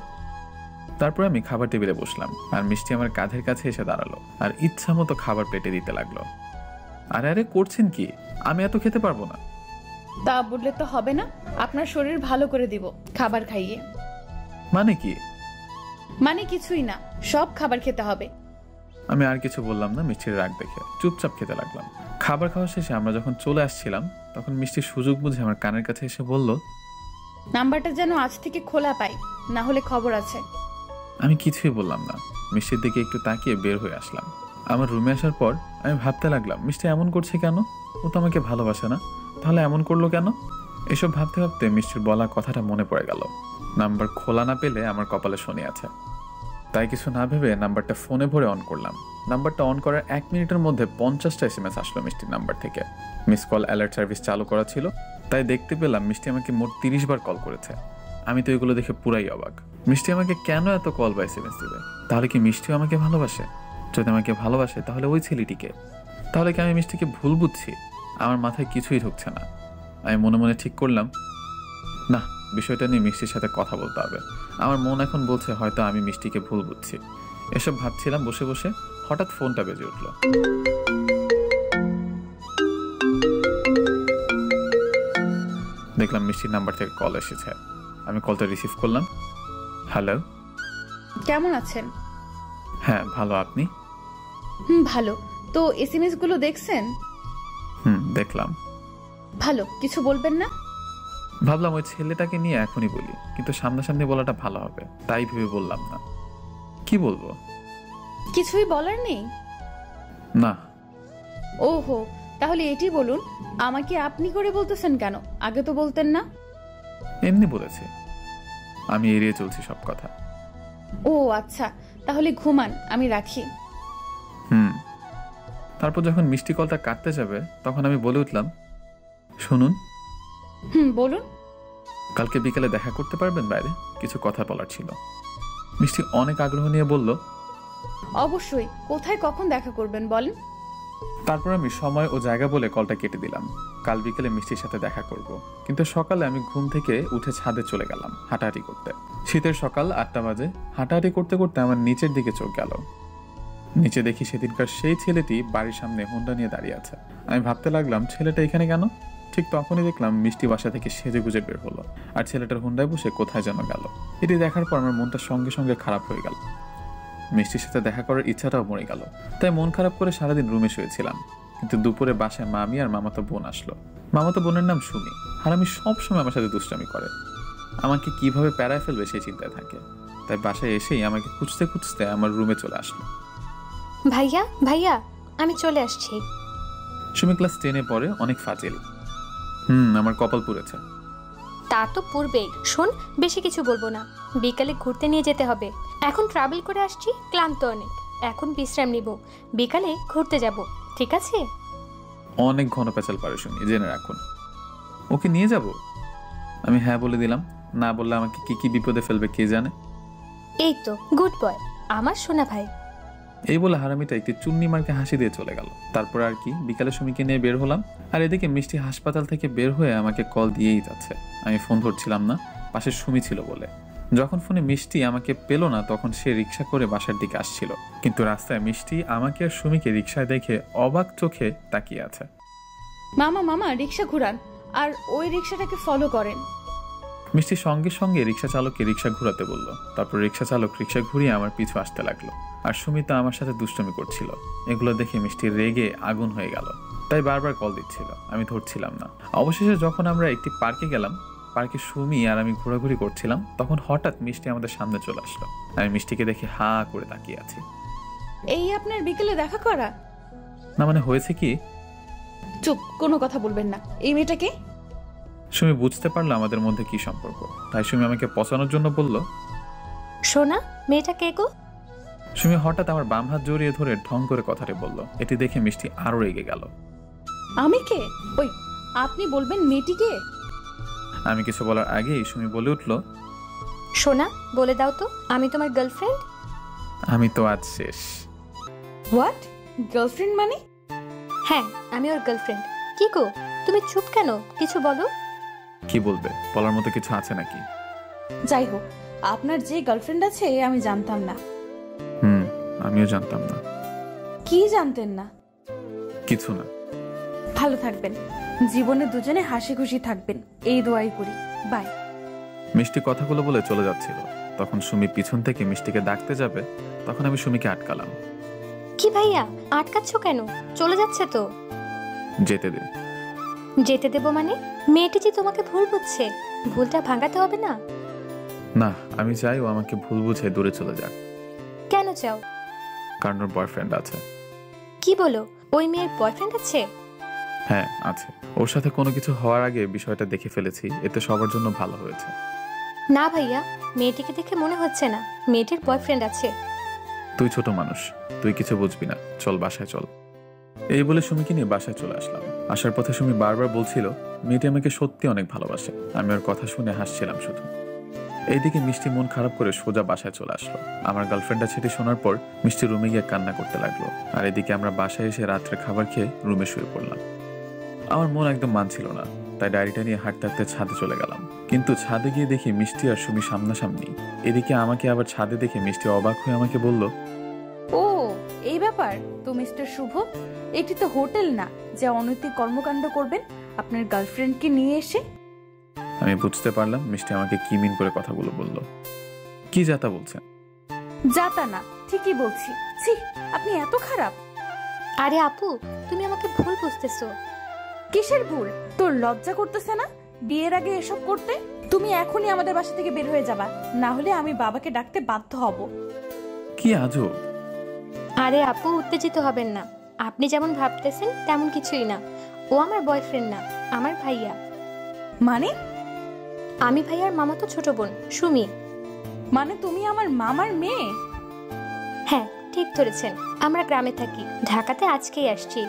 তারপর আমি খাবার টেবিলে বসলাম, আর মিষ্টি আমার কাঁধের কাছে এসে দাঁড়ালো আর ইচ্ছা মতো খাবার প্লেটে দিতে লাগলো। আরে আরে করছেন কি? আমি এত খেতে পারবো না। তা বললে তো হবে না, আপনার শরীর ভালো করে দিব খাবার খাইয়ে। মানে কি? মানে কিছুই না, সব খাবার খেতে হবে। আমি আর কিছু বললাম না। মিষ্টির রাগ দেখে চুপচাপ খেতে লাগলাম। খাবার খাওয়া শেষে আমরা যখন চলে আসছিলাম, তখন মিষ্টি সুযোগ বুঝে আমার কানের কাছে এসে বলল, নাম্বারটা যেন আজ থেকে খোলা পাই, না হলে খবর আছে। আমি কিছুই বললাম না। মিষ্টির দিকে একটু তাকিয়ে বের হয়ে আসলাম। আমার রুমে আসার পর আমি ভাবতে লাগলাম, মিষ্টি এমন করছে কেন? ও তো আমাকে ভালোবাসে না, তাহলে এমন করলো কেন? এসব ভাবতে ভাবতে মিষ্টির বলা কথাটা মনে পড়ে গেল। নাম্বার খোলা না পেলে আমার কপালে শনি আছে। তাই কিছু না ভেবে নাম্বারটা ফোনে ভরে অন করলাম। নাম্বারটা অন করার 1 মিনিটের মধ্যে 50টা SMS আসলো মিষ্টির নাম্বার থেকে। মিস কল অ্যালার্ট সার্ভিস চালু করা ছিল, তাই দেখতে পেলাম মিষ্টি আমাকে মোট 30 বার কল করেছে। আমি তো এগুলো দেখে পুরাই অবাক। মিষ্টি আমাকে কেন এত কল বা SMS দিবে? তাহলে কি মিষ্টিও আমাকে ভালোবাসে? যদি আমাকে ভালোবাসে তাহলে ওই ছেলেটিকে। তাহলে কি আমি মিষ্টিকে ভুল বুঝছি? আমার মাথায় কিছুই ঢুকছে না। আমি মনে মনে ঠিক করলাম, না, বিষয়টা নিয়ে মিষ্টির সাথে কথা বলতে হবে। আমার মন এখন বলছে হয়তো আমি মিষ্টিকে ভুল বুঝছি। এসব ভাবছিলাম বসে বসে, হঠাৎ ফোনটা বেজে উঠল। দেখলাম মিষ্টির নাম্বার থেকে কল এসেছে। আমি কলটা রিসিভ করলাম। হ্যালো, কেমন আছেন? হ্যাঁ ভালো, আপনি? ভালো। তো SMS গুলো দেখছেন? দেখলাম। ভালো, কিছু বলবেন না? ভাবলাম ওই ছেলেটাকে নিয়ে এখনই বলি, কিন্তু সামনাসামনি বলাটা ভালো হবে, তাই ভেবে বললাম না। কি বলবো? কিছুই বলার নেই? না। ওহো, তাহলে এটি বলুন, আমাকে আপনি করে বলতেছেন কেন? আগে তো বলতেন না। এমনি বলেছে, আমি এড়িয়ে চলছি সব কথা। ও আচ্ছা, তাহলে ঘুমান, আমি রাখি। তারপর যখন মিষ্টি কলটা কাটতে যাবে, তখন আমি বলে উঠলাম, শুনুন। বলুন। কালকে বিকালে দেখা করতে পারবেন? বাইরে কিছু কথা বলার ছিল। মিষ্টি অনেক আগ্রহ নিয়ে বলল, অবশ্যই। কোথায় কখন দেখা করবেন বলেন? তারপর আমি সময় ও জায়গা বলে কলটা কেটে দিলাম। কাল বিকেলে মিষ্টির সাথে দেখা করব, কিন্তু সকালে আমি ঘুম থেকে উঠে ছাদে চলে গেলাম হাঁটাহাঁটি করতে। শীতের সকাল 8টা বাজে। হাঁটাহাঁটি করতে করতে আমার নিচের দিকে চোখ গেল। নিচে দেখি সেদিনকার সেই ছেলেটি বাড়ির সামনে হোন্ডা নিয়ে দাঁড়িয়ে আছে। আমি ভাবতে লাগলাম, ছেলেটা এখানে কেন? ঠিক তখনই দেখলাম মিষ্টি বাসা থেকে সেজে গুজে বের হলো, আর ছেলেটার হোন্ডায় বসে কোথায় যেন গেল। এটি দেখার পর আমার মনটা সঙ্গে সঙ্গে খারাপ হয়ে গেল। মিষ্টির সাথে দেখা করার ইচ্ছাটাও মরে গেল। তাই মন খারাপ করে সারাদিন রুমে শুয়েছিলাম। কিন্তু দুপুরে বাসায় মামি আর মামাতো বোন আসলো। মামাতো বোনের নাম সুমি, আর আমি সবসময় আমার সাথে দুষ্টামি করে। আমাকে কিভাবে প্যারায় ফেলবে সেই চিন্তায় থাকে। তাই বাসায় এসেই আমাকে খুঁজতে খুঁজতে আমার রুমে চলে আসলো। ভাইয়া ভাইয়া, আমি চলে আসছি। সুমি ক্লাস 10-এ পড়ে, অনেক ফাজিল। আমার কপাল পুড়েছে। তা তো পূর্বেই। শোন, বেশি কিছু বলবো না, বিকালে ঘুরতে নিয়ে যেতে হবে। এখন ট্রাভেল করে আসছি, ক্লান্ত অনেক, এখন বিশ্রাম নিব, বিকালে ঘুরতে যাব, ঠিক আছে? অনেক ঘন পেঁচাল পারে শুনি, জেনে রাখুন। ওকে নিয়ে যাব? আমি হ্যাঁ বলে দিলাম। না বললে আমাকে কি কি বিপদে ফেলবে কে জানে। এই তো গুড বয়, আমার সোনা ভাই। এই বলে হারামিটা একটি চুন্নি মার্কে হাসি দিয়ে চলে গেল। তারপর আর কি, বিকালে সুমিকে নিয়ে বের হলাম। আর এদিকে মিষ্টি হাসপাতাল থেকে বের হয়ে আমাকে কল দিয়েই যাচ্ছে। আমি ফোন ধরছিলাম না, পাশে সুমি ছিল বলে। যখন ফোনে মিষ্টি আমাকে পেল না, তখন সে রিক্সা করে বাসার দিকে আসছিল। কিন্তু রাস্তায় মিষ্টি আমাকে আর সুমিকে রিক্সায় দেখে অবাক চোখে তাকিয়ে আছে। মামা মামা রিক্সা ঘুরান আর ওই রিক্সাটাকে ফলো করেন। মিষ্টি সঙ্গে সঙ্গে রিক্সা চালককে রিক্সা ঘুরাতে বলল। তারপর রিক্সা চালক রিক্সা ঘুরিয়ে আমার পিছু আসতে লাগলো। আর সুমিতা আমার সাথে দুষ্টুমি করছিল। এগুলো দেখে মিষ্টি রেগে আগুন হয়ে গেল, তাই বারবার কল দিচ্ছিল। আমি ধরছিলাম না। অবশেষে যখন আমরা একটি পার্কে গেলাম, পার্কে সুমি আর আমি ঘোরাঘুরি করছিলাম, তখন হঠাৎ মিষ্টি আমাদের সামনে চলে আসলো। আমি মিষ্টিকে দেখে হা করে তাকিয়ে আছি। এই আপনার বিকেলে দেখা করা? না মানে হয়েছে কি? চুপ, কোনো কথা বলবেন না। এই মেয়েটাকে? সুমি বুঝতে পারলো আমাদের মধ্যে কি সম্পর্ক, তাই সুমি আমাকে পচানোর জন্য বলল, সোনা, মেয়েটা কে গো? সুমি হঠাৎ আমার বাম হাত জড়িয়ে ধরে ঢং করে কথাটি বলল। এটি দেখে মিষ্টি আরো রেগে গেল। আমি কে? ওই আপনি বলবেন মেয়েটি কে? আমি কিছু বলার আগেই সুমি বলে উঠল, সোনা, বলে দাও তো, আমি তোমার গার্লফ্রেন্ড। আমি তো আজ শেষ। হোয়াট? গার্লফ্রেন্ড মানে? হ্যাঁ, আমি ওর গার্লফ্রেন্ড। কি গো, তুমি চুপ কেন? কিছু বলো। কি বলবে? বলার মতো কিছু আছে নাকি? যাই হোক, আপনার যে গার্লফ্রেন্ড আছে আমি জানতাম না। আমিও জানতাম না। কি জানতেন না? কিছু না। ভালো থাকবেন, জীবনে দুজনে হাসি খুশি থাকবেন, এই দোয়াই করি। বাই। মিষ্টি কথাগুলো বলে চলে যাচ্ছিল। তখন সুমি পিছন থেকে মিষ্টিকে ডাকতে যাবে, তখন আমি সুমিকে আটকালাম। কি ভাইয়া, আটকাচ্ছ কেন? চলে যাচ্ছে তো। যেতে দে। যেতে দেবো মানে? মেয়েটি যে তোমাকে ভুল বুঝছে, ভুলটা ভাঙাতে হবে না? না, আমি চাই ও আমাকে ভুল বুঝে দূরে চলে যাক। কেন চাও? কারণ ওর বয়ফ্রেন্ড আছে। কি বলো? ওই মেয়ের বয়ফ্রেন্ড আছে? হ্যাঁ আছে। ওর সাথে কোনো কিছু হওয়ার আগে বিষয়টা দেখে ফেলেছি, এতে সবার জন্য ভালো হয়েছে। না ভাইয়া, মেয়েটিকে দেখে মনে হচ্ছে না মেয়েটির বয়ফ্রেন্ড আছে। তুই ছোট মানুষ, তুই কিছু বুঝবি না। চল বাসায় চল। এই বলে সুমিকে নিয়ে বাসায় চলে আসলাম। আসার পথে সুমি বারবার বলছিল মেয়েটি আমাকে সত্যি অনেক ভালোবাসে। আমি ওর কথা শুনে হাসছিলাম শুধু। এইদিকে মিষ্টি মন খারাপ করে সোজা বাসায় চলে আসলো। আমার গার্লফ্রেন্ড আছে এটি শোনার পর মিষ্টি রুমে গিয়ে কান্না করতে লাগলো। আর এদিকে আমরা বাসায় এসে রাত্রে খাবার খেয়ে রুমে শুয়ে পড়লাম। আমার মন একদম মানছিল না, তাই ডায়েরিটা নিয়ে হাঁটতে হাঁটতে ছাদে চলে গেলাম। কিন্তু ছাদে গিয়ে দেখি মিষ্টি আর সুমি সামনাসামনি। এদিকে আমাকে আবার ছাদে দেখে মিষ্টি অবাক হয়ে আমাকে বলল, ও এই ব্যাপার তো মিস্টার শুভ, এটি তো হোটেল না যে অনৈতিক কর্মকাণ্ড করবেন আপনার গার্লফ্রেন্ডকে নিয়ে এসে। আমি বুঝতে পারলাম মিষ্টি আমাকে কি মিন করে কথাগুলো বলল। কি যাতা বলছেন? যাতা না, ঠিকই বলছি। ছি, আপনি এত খারাপ। আরে আপু, তুমি আমাকে ভুল বুঝতেছো। কিসের ভুল? তোর লজ্জা করতেছে না বিয়ের আগে এসব করতে? তুমি এখনই আমাদের বাসা থেকে বের হয়ে যাবা, না হলে আমি বাবাকে ডাকতে বাধ্য হব। কি আজব। আরে আপু, উত্তেজিত হবেন না। আপনি যেমন ভাবতেছেন তেমন কিছুই না। ও আমার বয়ফ্রেন্ড না, আমার ভাইয়া। মানে? আমি ভাইয়ার মামাতো ছোট বোন সুমি। মানে তুমি আমার মামার মেয়ে? হ্যাঁ, ঠিক ধরেছেন। আমরা গ্রামে থাকি, ঢাকাতে আজকেই আসছি।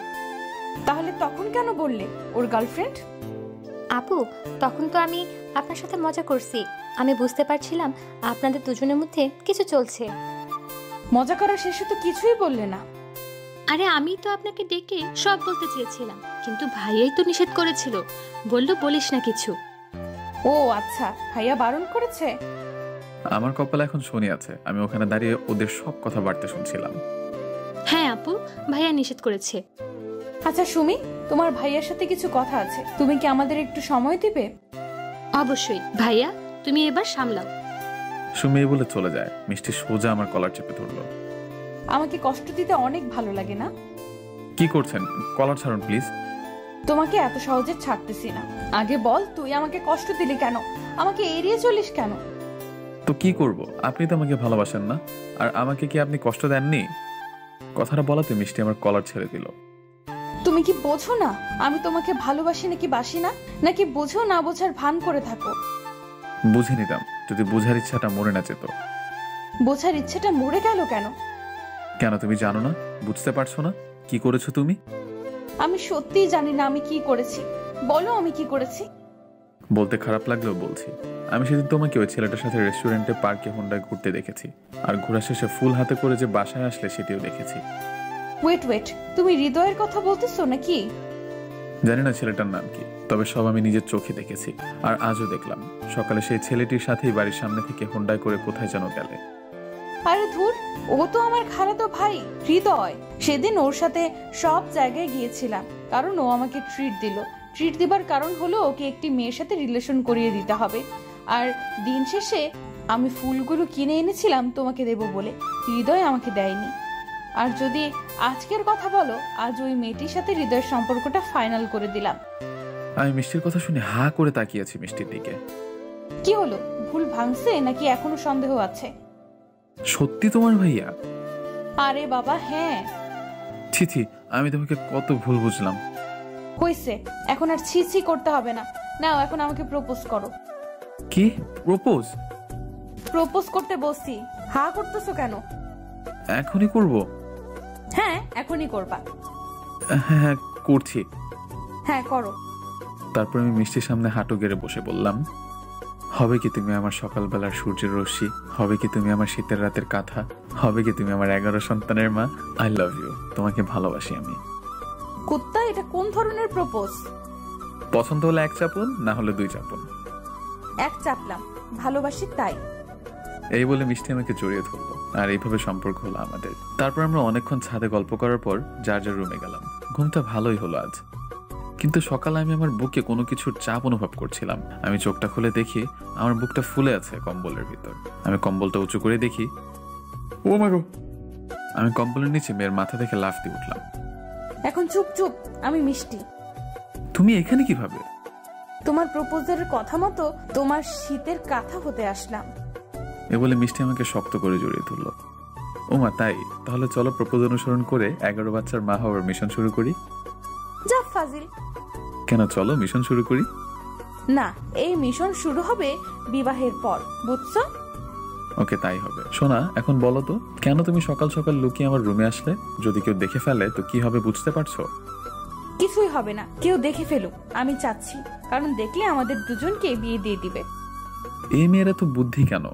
তাহলে তখন কেন বললে ওর গার্লফ্রেন্ড? আপু, তখন তো আমি আপনার সাথে মজা করছি। আমি বুঝতে পারছিলাম আপনাদের দুজনের মধ্যে কিছু চলছে। মজা করার শেষে তো কিছুই বললে না। আরে আমি তো আপনাকে ডেকে সব বলতে চেয়েছিলাম, কিন্তু ভাইয়াই তো নিষেধ করেছিল, বলল বলিস না কিছু। ও আচ্ছা, ভাইয়া বারণ করেছে? আমার কপালে এখন শনি আছে, আমি ওখানে দাঁড়িয়ে ওদের সব কথা বাড়তে শুনছিলাম। হ্যাঁ আপু, ভাইয়া নিষেধ করেছে। আচ্ছা সুমি, তোমার ভাইয়ার সাথে কিছু কথা আছে, তুমি কি আমাদের একটু সময় দিবে? অবশ্যই ভাইয়া, তুমি এবার সামলাও। সুমি বলে চলে যায়। মিষ্টি সোজা আমার কলার চেপে ধরলো। আমাকে কষ্ট দিতে অনেক ভালো লাগে না? কি করছেন? কলার ছাড়ুন প্লিজ। তোমাকে এত সহজে ছাড়তেছি না। আগে বল, তুই আমাকে কষ্ট দিলি কেন? আমাকে এড়িয়ে চলিস কেন? তো কি করব? আপনি তো আমাকে ভালোবাসেন না, আর আমাকে কি আপনি কষ্ট দেননি? কথাটা বলাতে মিষ্টি আমার কলার ছেড়ে দিল। তুমি কি বোঝো না আমি তোমাকে ভালোবাসি নাকি বাসি না? নাকি বোঝো না বোঝার ভান করে থাকো? বুঝে নিতাম যদি বোঝার ইচ্ছাটা মরে না যেত। বোঝার ইচ্ছাটা মরে গেল কেন? কেন তুমি জানো না? বুঝতে পারছো না কি করেছো তুমি? আমি সত্যিই জানি না আমি কি করেছি। বলো আমি কি করেছি। বলতে খারাপ লাগলেও বলছি, আমি সেদিন তোমাকে ওই ছেলেটার সাথে রেস্টুরেন্টে, পার্কে, হোন্ডায় ঘুরতে দেখেছি। আর ঘোরা শেষে ফুল হাতে করে যে বাসায় আসলে সেটিও দেখেছি। ওয়েট, তুমি হৃদয়ের কথা বলতেছো নাকি? জানি না ছেলেটার নাম কি, তবে সব আমি নিজের চোখে দেখেছি। আর আজও দেখলাম সকালে সেই ছেলেটির সাথেই বাড়ির সামনে থেকে হোন্ডায় করে কোথায় যেন গেলে। আরে ধুর, ও তো আমার খালাতো ভাই হৃদয়। সেদিন ওর সাথে সব জায়গায় গিয়েছিলাম, কারণ ও আমাকে ট্রিট দিল। ট্রিট দিবার কারণ হলো ওকে একটি মেয়ের সাথে রিলেশন করিয়ে দিতে হবে। আর দিন শেষে আমি ফুলগুলো কিনে এনেছিলাম তোমাকে দেব বলে, হৃদয় আমাকে দেয়নি। আর যদি আজকের কথা বলো, আজ ওই মেয়েটির সাথে হৃদয়ের সম্পর্কটা ফাইনাল করে দিলাম। আমি মিষ্টির কথা শুনে হা করে তাকিয়েছি মিষ্টির দিকে। কি হলো, ভুল ভাঙছে নাকি এখনো সন্দেহ আছে? সত্যি তোমার ভাইয়া? আরে বাবা হ্যাঁ। ছি, আমি তোমাকে কত ভুল বুঝলাম। হইছে, এখন আর ছি করতে হবে না। নাও এখন আমাকে প্রপোজ করো। কি প্রপোজ? প্রপোজ করতে বসছি, হা করতেছো কেন? এখনই করব? হ্যাঁ এখনই করবা। হ্যাঁ করছি। হ্যাঁ করো। তারপর আমি মিষ্টির সামনে হাঁটু গেড়ে বসে বললাম, হবে কি তুমি আমার সকালবেলার সূর্যের রশ্মি? হবে কি তুমি আমার শীতের রাতের কাঁথা? হবে কি তুমি আমার 11 সন্তানের মা? আই লাভ ইউ, তোমাকে ভালোবাসি আমি। কুত্তা, এটা কোন ধরনের প্রপোজ? পছন্দ হলে 1 চাপুন, না হলে 2 চাপুন। 1 চাপলাম, ভালোবাসি তাই। এই বলে মিষ্টি আমাকে জড়িয়ে ধরলো, আর এইভাবে সম্পর্ক হলো আমাদের। তারপর আমরা অনেকক্ষণ ছাদে গল্প করার পর যার যার রুমে গেলাম। ঘুমটা ভালোই হলো আজ, কিন্তু সকালে আমি আমার বুকে কোনো কিছুর চাপ অনুভব করছিলাম। আমি চোখটা খুলে দেখি আমার বুকটা ফুলে আছে কম্বলের ভিতর। আমি কম্বলটা উঁচু করে দেখি, ও মাগো! আমি কম্বলের নিচে মেয়ের মাথা দেখে লাফ দিয়ে উঠলাম। এখন চুপ, আমি মিষ্টি। তুমি এখানে কিভাবে? তোমার প্রপোজালের কথা মতো তোমার শীতের কাঁথা হতে আসলাম। এ বলে মিষ্টি আমাকে শক্ত করে জড়িয়ে ধরলো। ও মা, তাই? তাহলে চলো প্রপোজ অনুসরণ করে 11 বাচ্চার মা হওয়ার মিশন শুরু করি। যা ফাজিল। কেন, চলো মিশন শুরু করি। না, এই মিশন শুরু হবে বিবাহের পর, বুঝছো? ওকে, তাই হবে। শোনা, এখন বলো তো, কেন তুমি সকাল সকাল লুকিয়ে আমার রুমে আসলে? যদি কেউ দেখে ফেলে তো কি হবে বুঝতে পারছো? কিছুই হবে না, কেউ দেখে ফেলুক, আমি চাচ্ছি। কারণ দেখলে আমাদের দুজনকে বিয়ে দিয়ে দিবে। এই মেয়েরা তো বুদ্ধি কেন!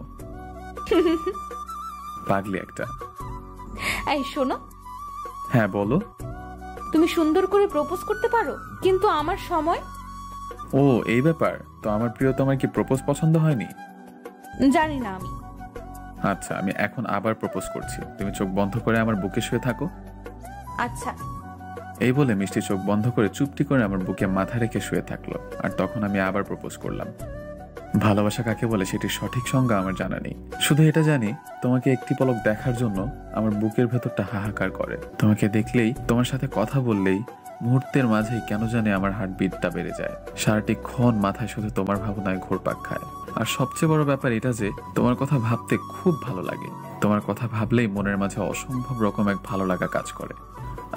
পাগলি একটা। এই শোনো। হ্যাঁ বলো। তুমি সুন্দর করে প্রপোজ করতে পারো, কিন্তু আমার সময়। ও এই ব্যাপার। তো আমার প্রিয়, তোমার কি প্রপোজ পছন্দ হয়নি? জানি না আমি। আচ্ছা, আমি এখন আবার প্রপোজ করছি। তুমি চোখ বন্ধ করে আমার বুকে শুয়ে থাকো। আচ্ছা। এই বলে মিষ্টি চোখ বন্ধ করে চুপটি করে আমার বুকে মাথা রেখে শুয়ে থাকলো। আর তখন আমি আবার প্রপোজ করলাম। ভালোবাসা কাকে বলে সেটির সঠিক সংজ্ঞা আমার জানা নেই। শুধু এটা জানি, তোমাকে একটি পলক দেখার জন্য আমার বুকের ভেতরটা হাহাকার করে। তোমাকে দেখলেই, তোমার সাথে কথা বললেই মুহূর্তের মাঝেই কেন জানে আমার হার্টবিটটা বেড়ে যায়। সারাটি ক্ষণ মাথায় শুধু তোমার ভাবনায় ঘুরপাক খায়। আর সবচেয়ে বড় ব্যাপার এটা যে তোমার কথা ভাবতে খুব ভালো লাগে। তোমার কথা ভাবলেই মনের মাঝে অসম্ভব রকম এক ভালো লাগা কাজ করে।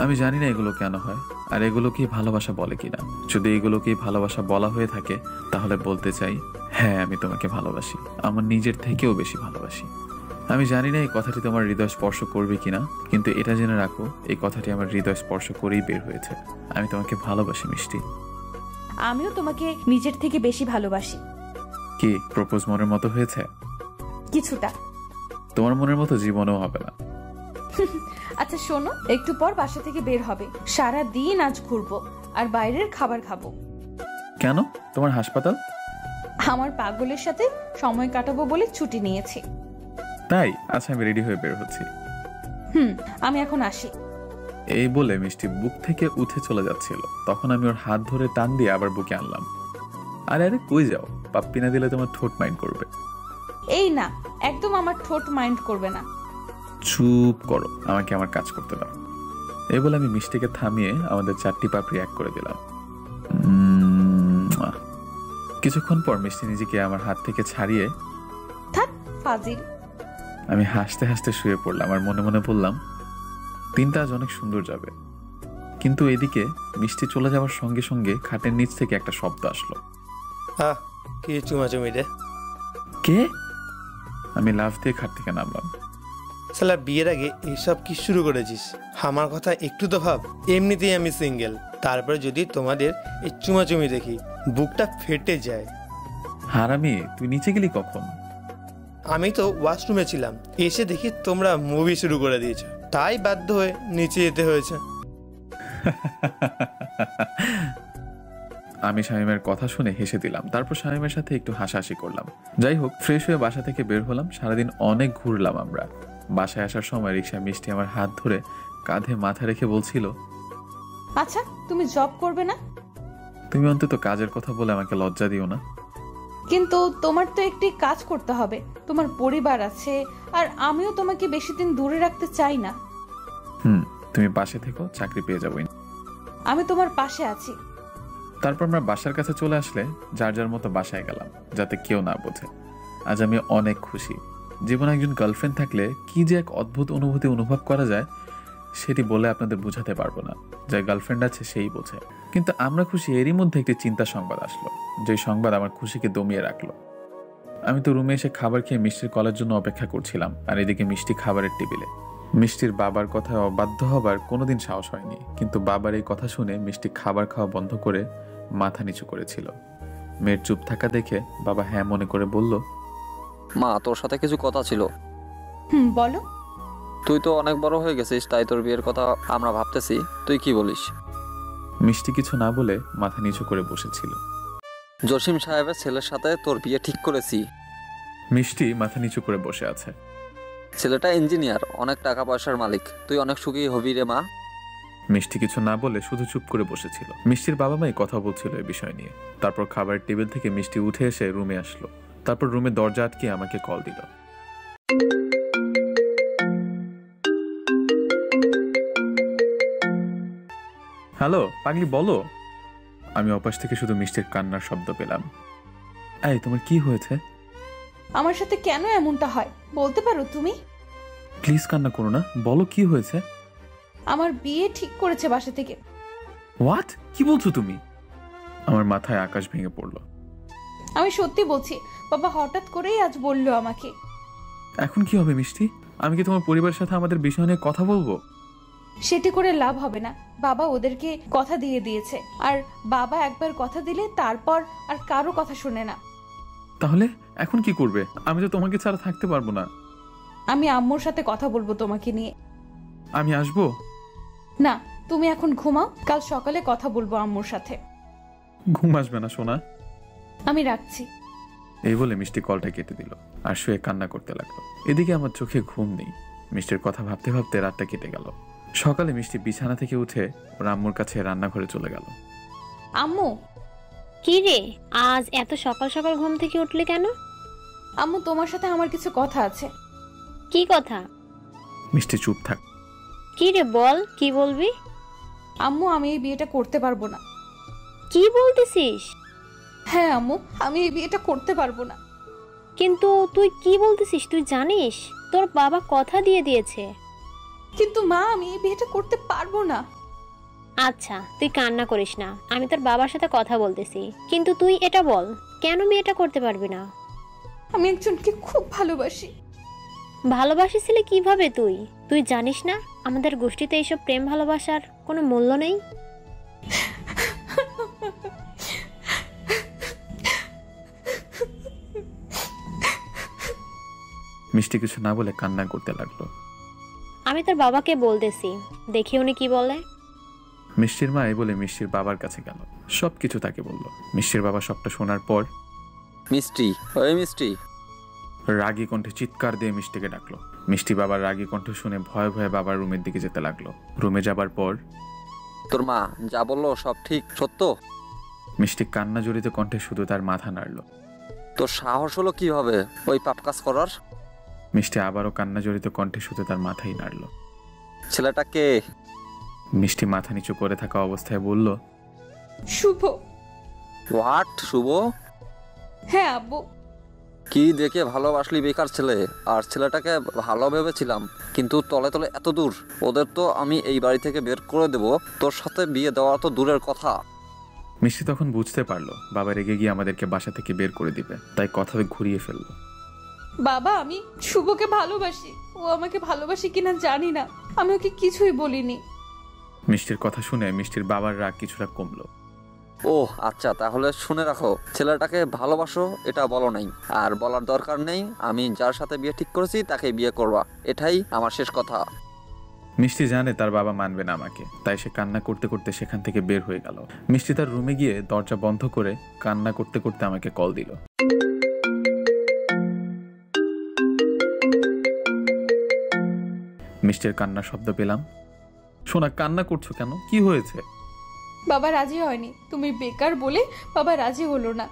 আমি জানি না এগুলো কেন হয়, আর এগুলোকেই ভালোবাসা বলে কিনা। যদি এগুলোকেই ভালোবাসা বলা হয়ে থাকে, তাহলে বলতে চাই, হ্যাঁ আমি তোমাকে ভালোবাসি, আমার নিজের থেকেও বেশি ভালোবাসি। আমি জানি না এই কথাটি তোমার হৃদয় স্পর্শ করবে কিনা, কিন্তু এটা জেনে রাখো, এই কথাটি আমার হৃদয় স্পর্শ করেই বের হয়েছে। আমি তোমাকে ভালোবাসি মিষ্টি। আমিও তোমাকে নিজের থেকে বেশি ভালোবাসি। কি প্রপোজ মনের মতো হয়েছে? কিছুটা। তোমার মনের মতো জীবনেও হবে না। আচ্ছা শোনো, একটু পর বাসা থেকে বের হবে, সারা দিন আজ ঘুরবো আর বাইরের খাবার খাবো। কেন? তোমার হাসপাতাল? আমার পাগলের সাথে সময় কাটাবো বলে ছুটি নিয়েছি। তাই? আচ্ছা, আমি রেডি হয়ে বের হচ্ছি। আমি এখন আসি। এই বলে মিষ্টি বুক থেকে উঠে চলে যাচ্ছিল। তখন আমি ওর হাত ধরে টান দিয়ে আবার বুকে আনলাম। আরে কই যাও? পাপ্পি না দিলে তোমার ঠোঁট মাইন্ড করবে। এই না, একদম আমার ঠোঁট মাইন্ড করবে না। চুপ করো, আমাকে আমার কাজ করতে দাও। এই বলে আমি মিষ্টিকে থামিয়ে আমাদের 4টি পাপড়ি এক করে দিলাম। কিছুক্ষণ পর মিষ্টি নিজেকে আমার হাত থেকে ছাড়িয়ে, থাক ফাজিল। আমি হাসতে হাসতে শুয়ে পড়লাম আর মনে মনে বললাম, দিনটা আজ অনেক সুন্দর যাবে। কিন্তু এদিকে মিষ্টি চলে যাওয়ার সঙ্গে সঙ্গে খাটের নিচ থেকে একটা শব্দ আসলো। কে চুমাচুমি রে? কে? আমি লাফ দিয়ে খাট থেকে নামলাম। শালা বিয়ের আগে এইসব কি শুরু করেছিস? আমার কথা একটু তো ভাব। এমনিতেই আমি সিঙ্গেল, তারপরে যদি তোমাদের এই চুমাচুমি দেখি বুকটা ফেটে যায়। হারামি, তুই নিচে গেলি কখন? আমি তো ওয়াশরুমে ছিলাম, এসে দেখি তোমরা মুভি শুরু করে দিয়েছো, তাই বাধ্য হয়ে নিচে যেতে হয়েছে। আমি শামীমের কথা শুনে হেসে দিলাম, তারপর শামীমের সাথে একটু হাসাহাসি করলাম। যাই হোক, ফ্রেশ হয়ে বাসা থেকে বের হলাম। সারাদিন অনেক ঘুরলাম আমরা। বাসায় আসার সময় রিক্সায় মিষ্টি আমার হাত ধরে কাঁধে মাথা রেখে বলছিল, আচ্ছা তুমি জব করবে না? তুমি অন্তত কাজের কথা বলে আমাকে লজ্জা দিও না। কিন্তু তোমার তো একটি কাজ করতে হবে, তোমার পরিবার আছে, আর আমিও তোমাকে বেশি দিন দূরে রাখতে চাই না। তুমি পাশে থেকো, চাকরি পেয়ে যাবোই। আমি তোমার পাশে আছি। তারপর আমরা বাসার কাছে চলে আসলে যার যার মতো বাসায় গেলাম, যাতে কেউ না বোঝে। আজ আমি অনেক খুশি। জীবনে একজন গার্লফ্রেন্ড থাকলে কি যে এক অদ্ভুত অনুভূতি অনুভব করা যায়, সেটি বলে আপনাদের বোঝাতে পারবো না। যার গার্লফ্রেন্ড আছে সেই বোঝে। কিন্তু আমরা খুশি, এরই মধ্যে একটি চিন্তা সংবাদ আসলো, যে সংবাদ আমার খুশিকে দমিয়ে রাখলো। আমি তো রুমে এসে খাবার খেয়ে মিষ্টির কলের জন্য অপেক্ষা করছিলাম, আর এদিকে মিষ্টি খাবারের টেবিলে। মিষ্টির বাবার কথায় অবাধ্য হবার কোনোদিন সাহস হয়নি, কিন্তু বাবার এই কথা শুনে মিষ্টি খাবার খাওয়া বন্ধ করে মাথা নিচু করেছিল। মেয়ের চুপ থাকা দেখে বাবা হ্যাঁ মনে করে বলল, মা, তোর সাথে কিছু কথা ছিল। বলো। তুই তো অনেক বড় হয়ে গেছিস, তাই তোর বিয়ের কথা আমরা ভাবতেছি, তুই কি বলিস? মিষ্টি কিছু না বলে মাথা নিচু করে বসেছিল। জসিম সাহেবের ছেলের সাথে তোর বিয়ে ঠিক করেছি। মিষ্টি মাথা নিচু করে বসে আছে। ছেলেটা ইঞ্জিনিয়ার, অনেক টাকা পয়সার মালিক, তুই অনেক সুখী হবি রে মা। মিষ্টি কিছু না বলে শুধু চুপ করে বসেছিল। মিষ্টির বাবা মাই কথা বলছিল এই বিষয় নিয়ে। তারপর খাবারের টেবিল থেকে মিষ্টি উঠে এসে রুমে আসলো। তারপর রুমে দরজা আটকে আমাকে কল দিল। হ্যালো পাগলি, বলো। আমি অপাশ থেকে শুধু মিষ্টির কান্নার শব্দ পেলাম। এই, তোমার কি হয়েছে? আমার সাথে কেন এমনটা হয় বলতে পারো তুমি? প্লিজ কান্না করো না, বলো কি হয়েছে। আমার বিয়ে ঠিক করেছে বাসা থেকে। হোয়াট? কি বলছো তুমি? আমার মাথায় আকাশ ভেঙে পড়লো। আমি সত্যি বলছি, বাবা হঠাৎ করেই আজ বললো আমাকে। এখন কি হবে মিষ্টি? আমি কি তোমার পরিবারের সাথে আমাদের বিষয় নিয়ে কথা বলবো? সেটি করে লাভ হবে না, বাবা ওদেরকে কথা দিয়ে দিয়েছে, আর বাবা একবার কথা দিলে তারপর আর কারো কথা শুনে না। তাহলে এখন কি করবে? আমি তো তোমাকে ছাড়া থাকতে পারবো না। আমি আম্মুর সাথে কথা বলবো তোমাকে নিয়ে। আমি আসবো? না, তুমি এখন ঘুমাও, কাল সকালে কথা বলবো আম্মুর সাথে। ঘুম আসবে না সোনা। আমি রাখছি। এই বলে মিষ্টি কলটা কেটে দিল আর শুয়ে কান্না করতে লাগলো। এদিকে আমার চোখে ঘুম নেই। মিষ্টির কথা ভাবতে ভাবতে রাতটা কেটে গেল। সকালে মিষ্টি বিছানা থেকে উঠে ওর আম্মুর কাছে রান্নাঘরে চলে গেল। আম্মু। কি রে, আজ এত সকাল সকাল ঘুম থেকে উঠলে কেন? আম্মু, তোমার সাথে আমার কিছু কথা আছে। কি কথা? মিষ্টি চুপ থাক। কি রে বল, কি বলবি? আম্মু, আমি এই বিয়েটা করতে পারবো না। কি বলতেছিস? হ্যাঁ আম্মু, আমি এই বিয়েটা করতে পারবো না। কিন্তু তুই কি বলতেছিস? তুই জানিস তোর বাবা কথা দিয়ে দিয়েছে। কিন্তু মা, আমি এই বিয়েটা করতে পারবো না। আচ্ছা, তুই কান্না করিস না, আমি তোর বাবার সাথে কথা বলতেছি। কিন্তু তুই এটা বল, কেন বিয়েটা করতে পারবি না? আমি একজনকে খুব ভালোবাসি। ভালোবাসিছিলে কিভাবে তুই? তুই জানিস না আমাদের গোষ্ঠীতে এইসব প্রেম ভালোবাসার কোনো মূল্য নেই। মিষ্টি কিছু না বলে কান্না করতে লাগলো। আমি তোর বাবাকে বলতেছি, দেখি উনি কি বলে। মিষ্টির মা এই বলে মিষ্টির বাবার কাছে গেল, সবকিছু তাকে বলল। মিষ্টির বাবা সবটা শোনার পর মিষ্টি, ওই মিষ্টি, রাগী কণ্ঠে চিৎকার দিয়ে মিষ্টিকে ডাকলো। মিষ্টি বাবার রাগী কণ্ঠ শুনে ভয়ে ভয়ে বাবার রুমের দিকে যেতে লাগলো। রুমে যাবার পর, তোর মা যা বললো সব ঠিক সত্য? মিষ্টি কান্না জড়িত কণ্ঠে শুধু তার মাথা নাড়ল। তোর সাহস হলো কিভাবে ওই পাপ কাজ করার? মিষ্টি আবারও কান্না জড়িত কণ্ঠে শুধু তার মাথাই নাড়ল। ছেলেটা কে? মিষ্টি মাথা নিচু করে থাকা অবস্থায় বলল, শুভ। হোয়াট? শুভ? হ্যাঁ আব্বু। কি দেখে ভালোবাসলি বেকার ছেলে? আর ছেলেটাকে ভালো ভেবেছিলাম, কিন্তু তলে তলে এত দূর। ওদের তো আমি এই বাড়ি থেকে বের করে দেব, তোর সাথে বিয়ে দেওয়া তো দূরের কথা। মিষ্টি তখন বুঝতে পারলো বাবা রেগে গিয়ে আমাদেরকে বাসা থেকে বের করে দিবে, তাই কথা ঘুরিয়ে ফেললো। বাবা, আমি শুভকে ভালোবাসি। ও আমাকে ভালোবাসি কিনা জানি না, আমি ওকে কিছুই বলিনি। মিষ্টির কথা শুনে মিষ্টির বাবার রাগ কিছুটা কমলো। ও আচ্ছা, তাহলে শুনে রাখো, ছেলেটাকে ভালোবাসো এটা বলো নাই, আর বলার দরকার নেই আমি যার সাথে বিয়ে ঠিক করেছি তাকে বিয়ে করবা, এটাই আমার শেষ কথা। মিষ্টি জানে তার বাবা মানবে না আমাকে, তাই সে কান্না করতে করতে সেখান থেকে বের হয়ে গেল। মিষ্টি তার রুমে গিয়ে দরজা বন্ধ করে কান্না করতে করতে আমাকে কল দিল। মিষ্টির কান্নার শব্দ পেলাম। সোনা, কান্না করছো কেন? কি হয়েছে? বাবা রাজি হয়নি, তুমি বেকার বলে বাবা রাজি হলো না।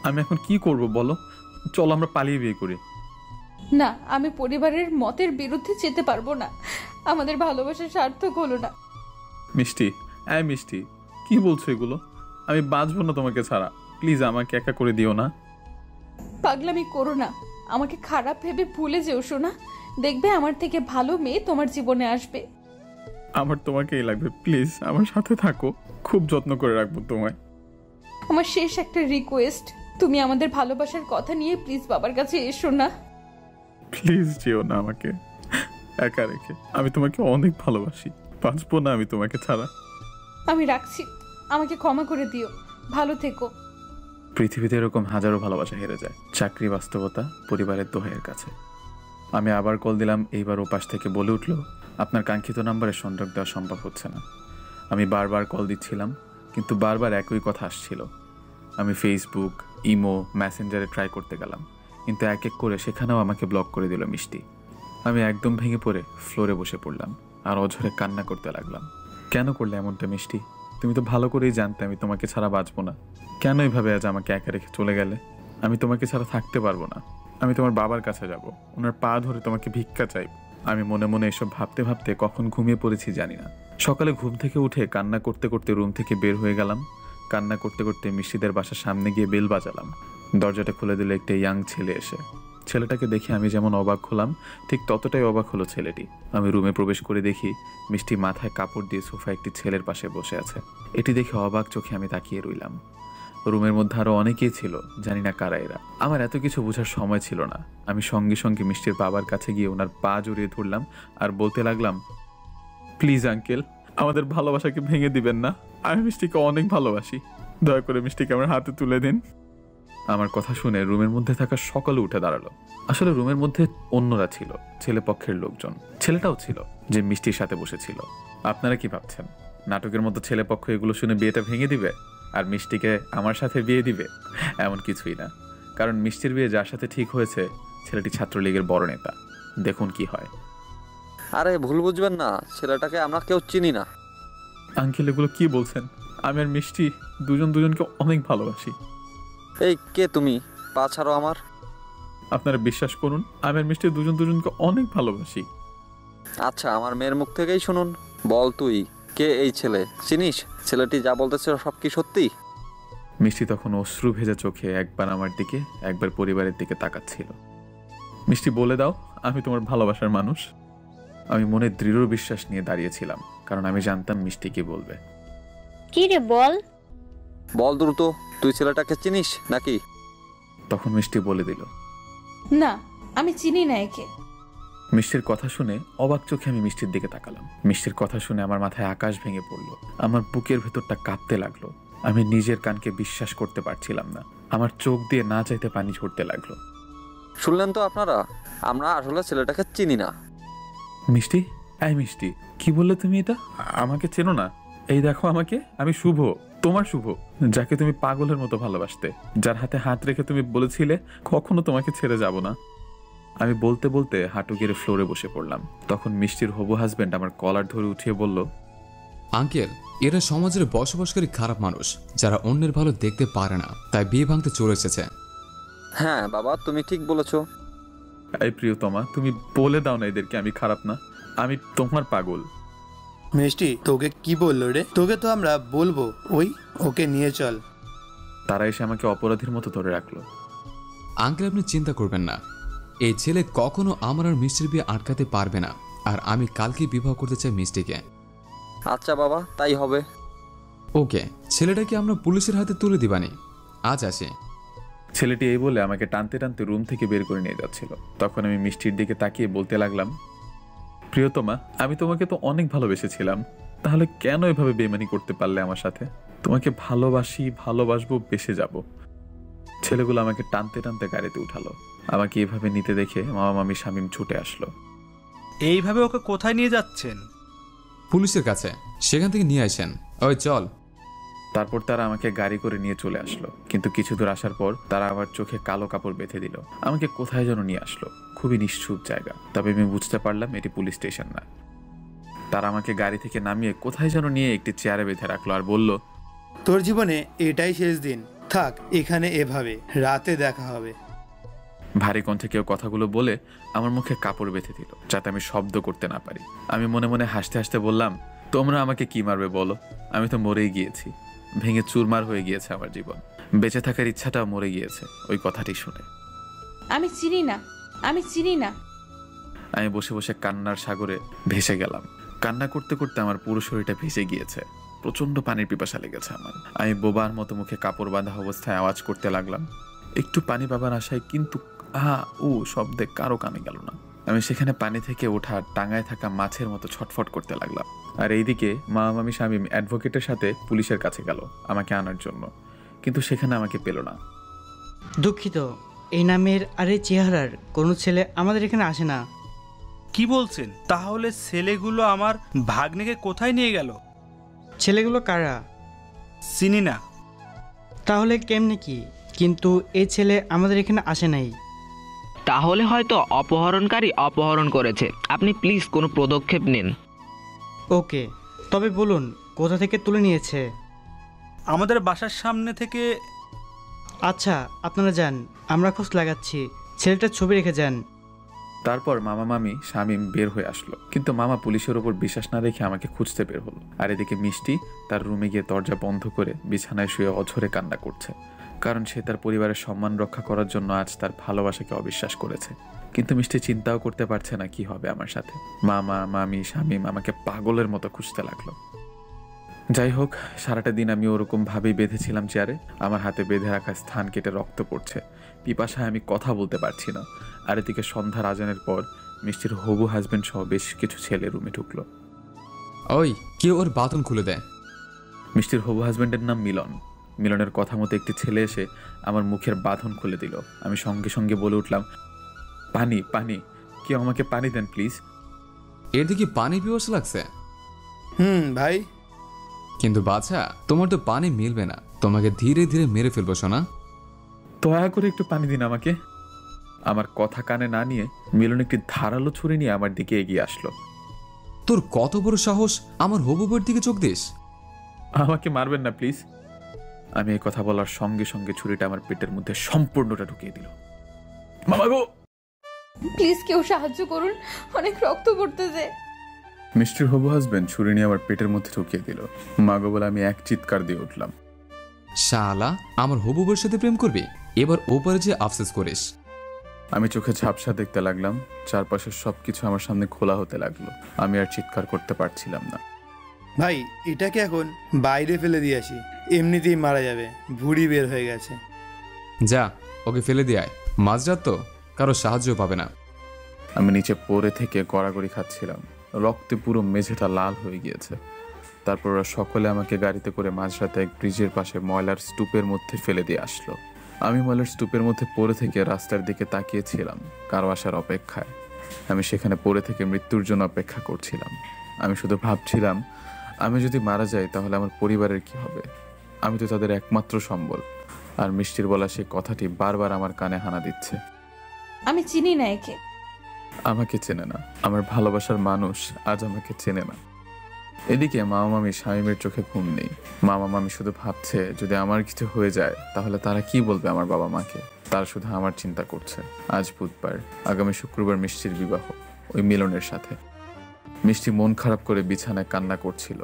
আমি এখন কি করব বলো? চলো আমরা পালিয়ে বিয়ে করি। না, আমি পরিবারের মতের বিরুদ্ধে যেতে পারবো না। আমাদের ভালোবাসা সার্থক হলো না। মিষ্টি, মিষ্টি, কি বলছো এগুলো? আমি বাঁচবো না তোমাকে ছাড়া। প্লিজ আমাকে একা করে দিও না। পাগলামি করো না, আমাকে খারাপ ভেবে ভুলে যেও সোনা। দেখবে আমার থেকে ভালো মেয়ে তোমার জীবনে আসবে। আমার তোমাকেই লাগবে, প্লিজ আমার সাথে থাকো, খুব যত্ন করে রাখবো তোমায়। আমার শেষ একটা রিকোয়েস্ট, তুমি আমাদের ভালোবাসার কথা নিয়ে প্লিজ বাবার কাছে এসো না। প্লিজ যেও না আমাকে একা রেখে। আমি তোমাকে অনেক ভালোবাসি, বাঁচবো না আমি তোমাকে ছাড়া। আমি রাখছি, আমাকে ক্ষমা করে দিও, ভালো থেকো। পৃথিবীতে এরকম হাজারো ভালোবাসা হেরে যায়, চাকরি, বাস্তবতা, পরিবারের দোহাইয়ের কাছে। আমি আবার কল দিলাম। এইবার ওপাশ থেকে বলে উঠলো, আপনার কাঙ্ক্ষিত নাম্বারে সংযোগ দেওয়া সম্ভব হচ্ছে না। আমি বারবার কল দিচ্ছিলাম, কিন্তু বারবার একই কথা আসছিল। আমি ফেসবুক, ইমো, মেসেঞ্জারে ট্রাই করতে গেলাম, কিন্তু এক এক করে সেখানেও আমাকে ব্লক করে দিল মিষ্টি। আমি একদম ভেঙে পড়ে ফ্লোরে বসে পড়লাম আর অঝরে কান্না করতে লাগলাম। কেন করলে এমনটা মিষ্টি? তুমি তো ভালো করেই জানতে আমি তোমাকে ছাড়া বাঁচবো না। কেন এইভাবে আজ আমাকে একা রেখে চলে গেলে? আমি তোমাকে ছাড়া থাকতে পারবো না। আমি তোমার বাবার কাছে যাব, ওনার পা ধরে তোমাকে ভিক্ষা চাইব। আমি মনে মনে এসব ভাবতে ভাবতে কখন ঘুমিয়ে পড়েছি জানি না। সকালে ঘুম থেকে উঠে কান্না করতে করতে রুম থেকে বের হয়ে গেলাম। কান্না করতে করতে মিষ্টিদের বাসার সামনে গিয়ে বেল বাজালাম। দরজাটা খুলে দিল একটা ইয়াং ছেলে এসে। ছেলেটাকে দেখে আমি যেমন অবাক হলাম, ঠিক ততটাই অবাক হলো ছেলেটি। আমি রুমে প্রবেশ করে দেখি মিষ্টি মাথায় কাপড় দিয়ে সোফায় একটি ছেলের পাশে বসে আছে। এটি দেখে অবাক চোখে আমি তাকিয়ে রইলাম। রুমের মধ্যে আরো অনেকেই ছিল, জানি না কারা এরা। আমার এত কিছু বোঝার সময় ছিল না। আমি সঙ্গে সঙ্গে মিষ্টির বাবার কাছে গিয়ে ওনার পা জড়িয়ে ধরলাম আর বলতে লাগলাম, প্লিজ আঙ্কেল, আমাদের ভালোবাসাকে ভেঙে দিবেন না। আমি মিষ্টিকে অনেক ভালোবাসি, দয়া করে মিষ্টিকে আমার হাতে তুলে দিন। আমার কথা শুনে রুমের মধ্যে থাকা সকলে উঠে দাঁড়ালো। আসলে রুমের মধ্যে অন্যরা ছিল, ছেলে পক্ষের লোকজন। ছেলেটাও ছিল যে মিষ্টির সাথে বসেছিল। আপনারা কি ভাবছেন নাটকের মতো ছেলে পক্ষ এগুলো শুনে বিয়েটা ভেঙে দিবে আর মিষ্টিকে আমার সাথে বিয়ে দিবে? এমন কিছুই না। কারণ মিষ্টির বিয়ে যার সাথে ঠিক হয়েছে ছেলেটি ছাত্রলীগের বড় নেতা। দেখুন কি হয়। আরে ভুল বুঝবেন না, ছেলেটাকে আমরা কেউ চিনি না। আঙ্কেল এগুলো কি বলছেন? আমি আর মিষ্টি দুজন দুজনকে অনেক ভালোবাসি। এই কে তুমি? পা ছাড়ো আমার। আপনারা বিশ্বাস করুন, আমি আর মিষ্টি দুজন দুজনকে অনেক ভালোবাসি। আচ্ছা, আমার মেয়ের মুখ থেকেই শুনুন। বল তুই কে এই ছেলে? চিনিস ছেলেটি যা বলতেছে সব কি সত্যি? মিষ্টি তখন অশ্রু ভেজা চোখে একবার আমার দিকে একবার পরিবারের দিকে তাকাচ্ছিল। মিষ্টি বলে দাও, আমি তোমার ভালোবাসার মানুষ। আমি মনে দৃঢ় বিশ্বাস নিয়ে দাঁড়িয়েছিলাম, কারণ আমি জানতাম মিষ্টি কি বলবে। কি রে বল? বল দ্রুত, তুই ছেলেটাকে চিনিস নাকি? তখন মিষ্টি বলে দিল, না, আমি চিনি না একে। মিষ্টির কথা শুনে অবাক চোখে আমি মিষ্টির দিকে তাকালাম। মিষ্টির কথা শুনে আমার মাথায় আকাশ ভেঙে পড়লো। আমার বুকের ভেতরটা কাঁপতে লাগলো। আমি নিজের কানকে বিশ্বাস করতে পারছিলাম না। আমার চোখ দিয়ে না চাইতে পানি ঝরতে লাগলো। শুনলেন তো আপনারা, আমরা আসলে ছেলেটাকে চিনি না। মিষ্টি, মিষ্টি, কি বললে তুমি এটা? আমাকে চেনো না? এই দেখো আমাকে, আমি শুভ, তোমার শুভ, যাকে তুমি পাগলের মতো ভালোবাসতে, যার হাতে হাত রেখে তুমি বলেছিলে কখনো তোমাকে ছেড়ে যাব না। আমি বলতে বলতে হাঁটু গেড়ে ফ্লোরে বসে পড়লাম। তখন মিষ্টির হবু হাজবেন্ড আমার কলার ধরে উঠিয়ে বলল, আঙ্কেল, এরা সমাজের বসবাসকারী খারাপ মানুষ, যারা অন্যের ভালো দেখতে পারে না, তাই বিয়ে ভাঙতে চলে এসেছে। হ্যাঁ বাবা, তুমি ঠিক বলেছো। এই প্রিয়তমা, তুমি বলে দাও না এদেরকে আমি খারাপ না, আমি তোমার পাগল। মিষ্টি তোকে কি বললো রে? তোকে তো আমরা বলবো, ওকে নিয়ে চল। তারা এসে আমাকে অপরাধীর মতো ধরে রাখলো। আঙ্কেল, আপনি চিন্তা করবেন না, এই ছেলে কখনো আমার আর মিষ্টির বিয়ে আটকাতে পারবে না। আর আমি কালকে বিবাহ করতে চাই মিষ্টিকে। আচ্ছা বাবা, তাই হবে। ওকে, ছেলেটাকে আমরা পুলিশের হাতে তুলে দিবানি। আজ আসে। ছেলেটি এই বলে আমাকে টানতে টানতে রুম থেকে বের করে নিয়ে যাচ্ছিল। তখন আমি মিষ্টির দিকে তাকিয়ে বলতে লাগলাম, প্রিয়তমা, আমি তোমাকে তো অনেক ভালোবেসেছিলাম, তাহলে কেন এভাবে বেইমানি করতে পারলে আমার সাথে? তোমাকে ভালোবাসি, ভালোবাসবো, বেসে যাব। ছেলেগুলো আমাকে টানতে টানতে গাড়িতে উঠালো। আমাকে এভাবে নিতে দেখে মামা মামি শামীম ছুটে আসলো। এইভাবে ওকে কোথায় নিয়ে যাচ্ছেন? পুলিশের কাছে, সেখান থেকে নিয়ে আসেন। ওই চল। তারপর তারা আমাকে গাড়ি করে নিয়ে চলে আসলো, কিন্তু কিছু দূর আসার পর তারা আমার চোখে কালো কাপড় বেঁধে দিল। আমাকে কোথায় যেন নিয়ে আসলো, খুবই নিশ্চুপ জায়গা। তবে আমি বুঝতে পারলাম এটি পুলিশ স্টেশন না। তারা আমাকে গাড়ি থেকে নামিয়ে কোথায় যেন নিয়ে একটি চেয়ারে বেঁধে রাখলো আর বলল, তোর জীবনে এটাই শেষ দিন, থাক এখানে এভাবে, রাতে দেখা হবে। ভারী কণ্ঠে কেউ কথাগুলো বলে আমার মুখে কাপড় বেঁধে দিল, যাতে আমি শব্দ করতে না পারি। আমি মনে মনে হাসতে হাসতে বললাম, তোমরা আমাকে কি মারবে বলো? আমি তো মরেই গিয়েছি, ভেঙে চুরমার হয়ে গিয়েছে আমার জীবন, বেঁচে থাকার ইচ্ছাটা মরে গিয়েছে ওই কথাটি শুনে। আমি চিনি না, আমি চিনি না। আমি বসে বসে কান্নার সাগরে ভেসে গেলাম। কান্না করতে করতে আমার পুরো শরীরটা ভেসে গিয়েছে। প্রচন্ড পানির পিপাসা লেগেছে আমার। আমি বোবার মতো মুখে কাপড় বাঁধা অবস্থায় আওয়াজ করতে লাগলাম, একটু পানি পাবার আশায়, কিন্তু শব্দে কারো কানে গেল না। আমি সেখানে পানি থেকে ওঠা টাঙায় থাকা মাছের মতো ছটফট করতে লাগলাম। আর এইদিকে মামা মামি শামীম অ্যাডভোকেটের সাথে পুলিশের কাছে গেল আমাকে আনার জন্য, কিন্তু সেখানে আমাকে পেল না। দুঃখিত, এই নামের আর এই চেহারার কোনো ছেলে আমাদের এখানে আসে না। কি বলছেন? তাহলে ছেলেগুলো আমার ভাগ্নেকে কোথায় নিয়ে গেল? ছেলেগুলো কারা? চিনি না। তাহলে কেমনে কি? কিন্তু এই ছেলে আমাদের এখানে আসে নাই। তাহলে হয়তো অপহরণকারী অপহরণ করেছে। আপনি প্লিজ কোনো পদক্ষেপ নিন। ওকে, তবে বলুন কোথা থেকে তুলে নিয়েছে? আমাদের বাসার সামনে থেকে। আচ্ছা, আপনারা যান, আমরা খোঁজ লাগাচ্ছি। ছেলেটার ছবি রেখে যান। তারপর মামা মামি শামীম বের হয়ে আসলো, কিন্তু মামা পুলিশের ওপর বিশ্বাস না রেখে আমাকে খুঁজতে বের হলো। আর এদিকে মিষ্টি তার রুমে গিয়ে দরজা বন্ধ করে বিছানায় শুয়ে অঝরে কান্না করছে, কারণ সে তার পরিবারের সম্মান রক্ষা করার জন্য আজ তার ভালোবাসাকে অবিশ্বাস করেছে। কিন্তু মিষ্টি চিন্তাও করতে পারছে না কি হবে আমার সাথে। মামা মামি শামীম আমাকে পাগলের মতো খুঁজতে লাগলো। যাই হোক, সারাটা দিন আমি ওরকম ভাবেই বেঁধেছিলাম চেয়ারে। আমার হাতে বেঁধে রাখা স্থান কেটে রক্ত পড়ছে, পিপাসায় আমি কথা বলতে পারছি না। আর এদিকে সন্ধ্যার আজানের পর মিষ্টির হবু হাজবেন্ড সহ বেশ কিছু ছেলে রুমে ঢুকলো। ওই কেউ ওর বাথন খুলে দেয়। মিষ্টির হবু হাজবেন্ডের নাম মিলন। মিলনের কথা মতো একটি ছেলে এসে আমার মুখের বাঁধন খুলে দিল। আমি সঙ্গে সঙ্গে বলে উঠলাম, পানি পানি, কেউ আমাকে পানি দেন প্লিজ। এর দিকে পানি পিপাসা লাগছে? ভাই। কিন্তু বাছা, তোমার তো পানি মিলবে না, তোমাকে ধীরে ধীরে মেরে ফেলবো সোনা। দয়া করে একটু পানি দিন আমাকে। আমার কথা কানে না নিয়ে মিলন একটি ধারালো ছুরি নিয়ে আমার দিকে এগিয়ে আসলো। তোর কত বড় সাহস আমার হবু বউয়ের দিকে চোখ দিস? আমাকে মারবেন না প্লিজ। আমি এই কথা বলার সঙ্গে সঙ্গে ছুরিটা আমার পেটের মধ্যে সম্পূর্ণটা ঢুকিয়ে দিল। মামা গো, প্লিজ কেউ সাহায্য করুন, অনেক রক্ত পড়তেছে। মিষ্টির হবু হাজবেন্ড ছুরি নিয়ে আমার পেটের মধ্যে ঢুকিয়ে দিল। মাগো বলে আমি এক চিৎকার দিয়ে উঠলাম। শালা, আমার হবু বউয়ের সাথে প্রেম করবি? এবার ওপারে যে আফসোস করিস। আমি চোখে ঝাপসা দেখতে লাগলাম। চারপাশের সবকিছু আমার সামনে খোলা হতে লাগলো। আমি আর চিৎকার করতে পারছিলাম না। ভাই, এটাকে এখন বাইরে ফেলে দিয়ে আসি, এমনিতেই মারা যাবে, ভুঁড়ি বের হয়ে গেছে। যা, ওকে ফেলে দিয়ে আয়, মাঝরাত তো, কারো সাহায্য পাবে না। আমি নিচে পড়ে থেকে গড়াগড়ি খাচ্ছিলাম, রক্তে পুরো মেঝেটা লাল হয়ে গিয়েছে। তারপর ওরা সকলে আমাকে গাড়িতে করে মাঝরাতে এক ব্রিজের পাশে ময়লার স্তূপের মধ্যে ফেলে দিয়ে আসলো। আমি ময়লার স্তূপের মধ্যে পড়ে থেকে রাস্তার দিকে তাকিয়েছিলাম কারো আসার অপেক্ষায়। আমি সেখানে পড়ে থেকে মৃত্যুর জন্য অপেক্ষা করছিলাম। আমি শুধু ভাবছিলাম, আমি যদি মারা যাই তাহলে আমার পরিবারের কি হবে? আমি তো তাদের একমাত্র সম্বল। আর মিষ্টির বলা সেই কথাটি বারবার আমার কানে হানা দিচ্ছে। আমি চিনি না একে। আমাকে চেনে না, আমার ভালোবাসার মানুষ আজ আমাকে চেনে না। এদিকে মামা মামি শামীমের চোখে ঘুম নেই। মামা মামি শুধু ভাবছে যদি আমার কিছু হয়ে যায় তাহলে তারা কি বলবে আমার বাবা মাকে। তারা শুধু আমার চিন্তা করছে। আজ বুধবার, আগামী শুক্রবার মিষ্টির বিবাহ ওই মিলনের সাথে। মিষ্টি মন খারাপ করে বিছানায় কান্না করছিল।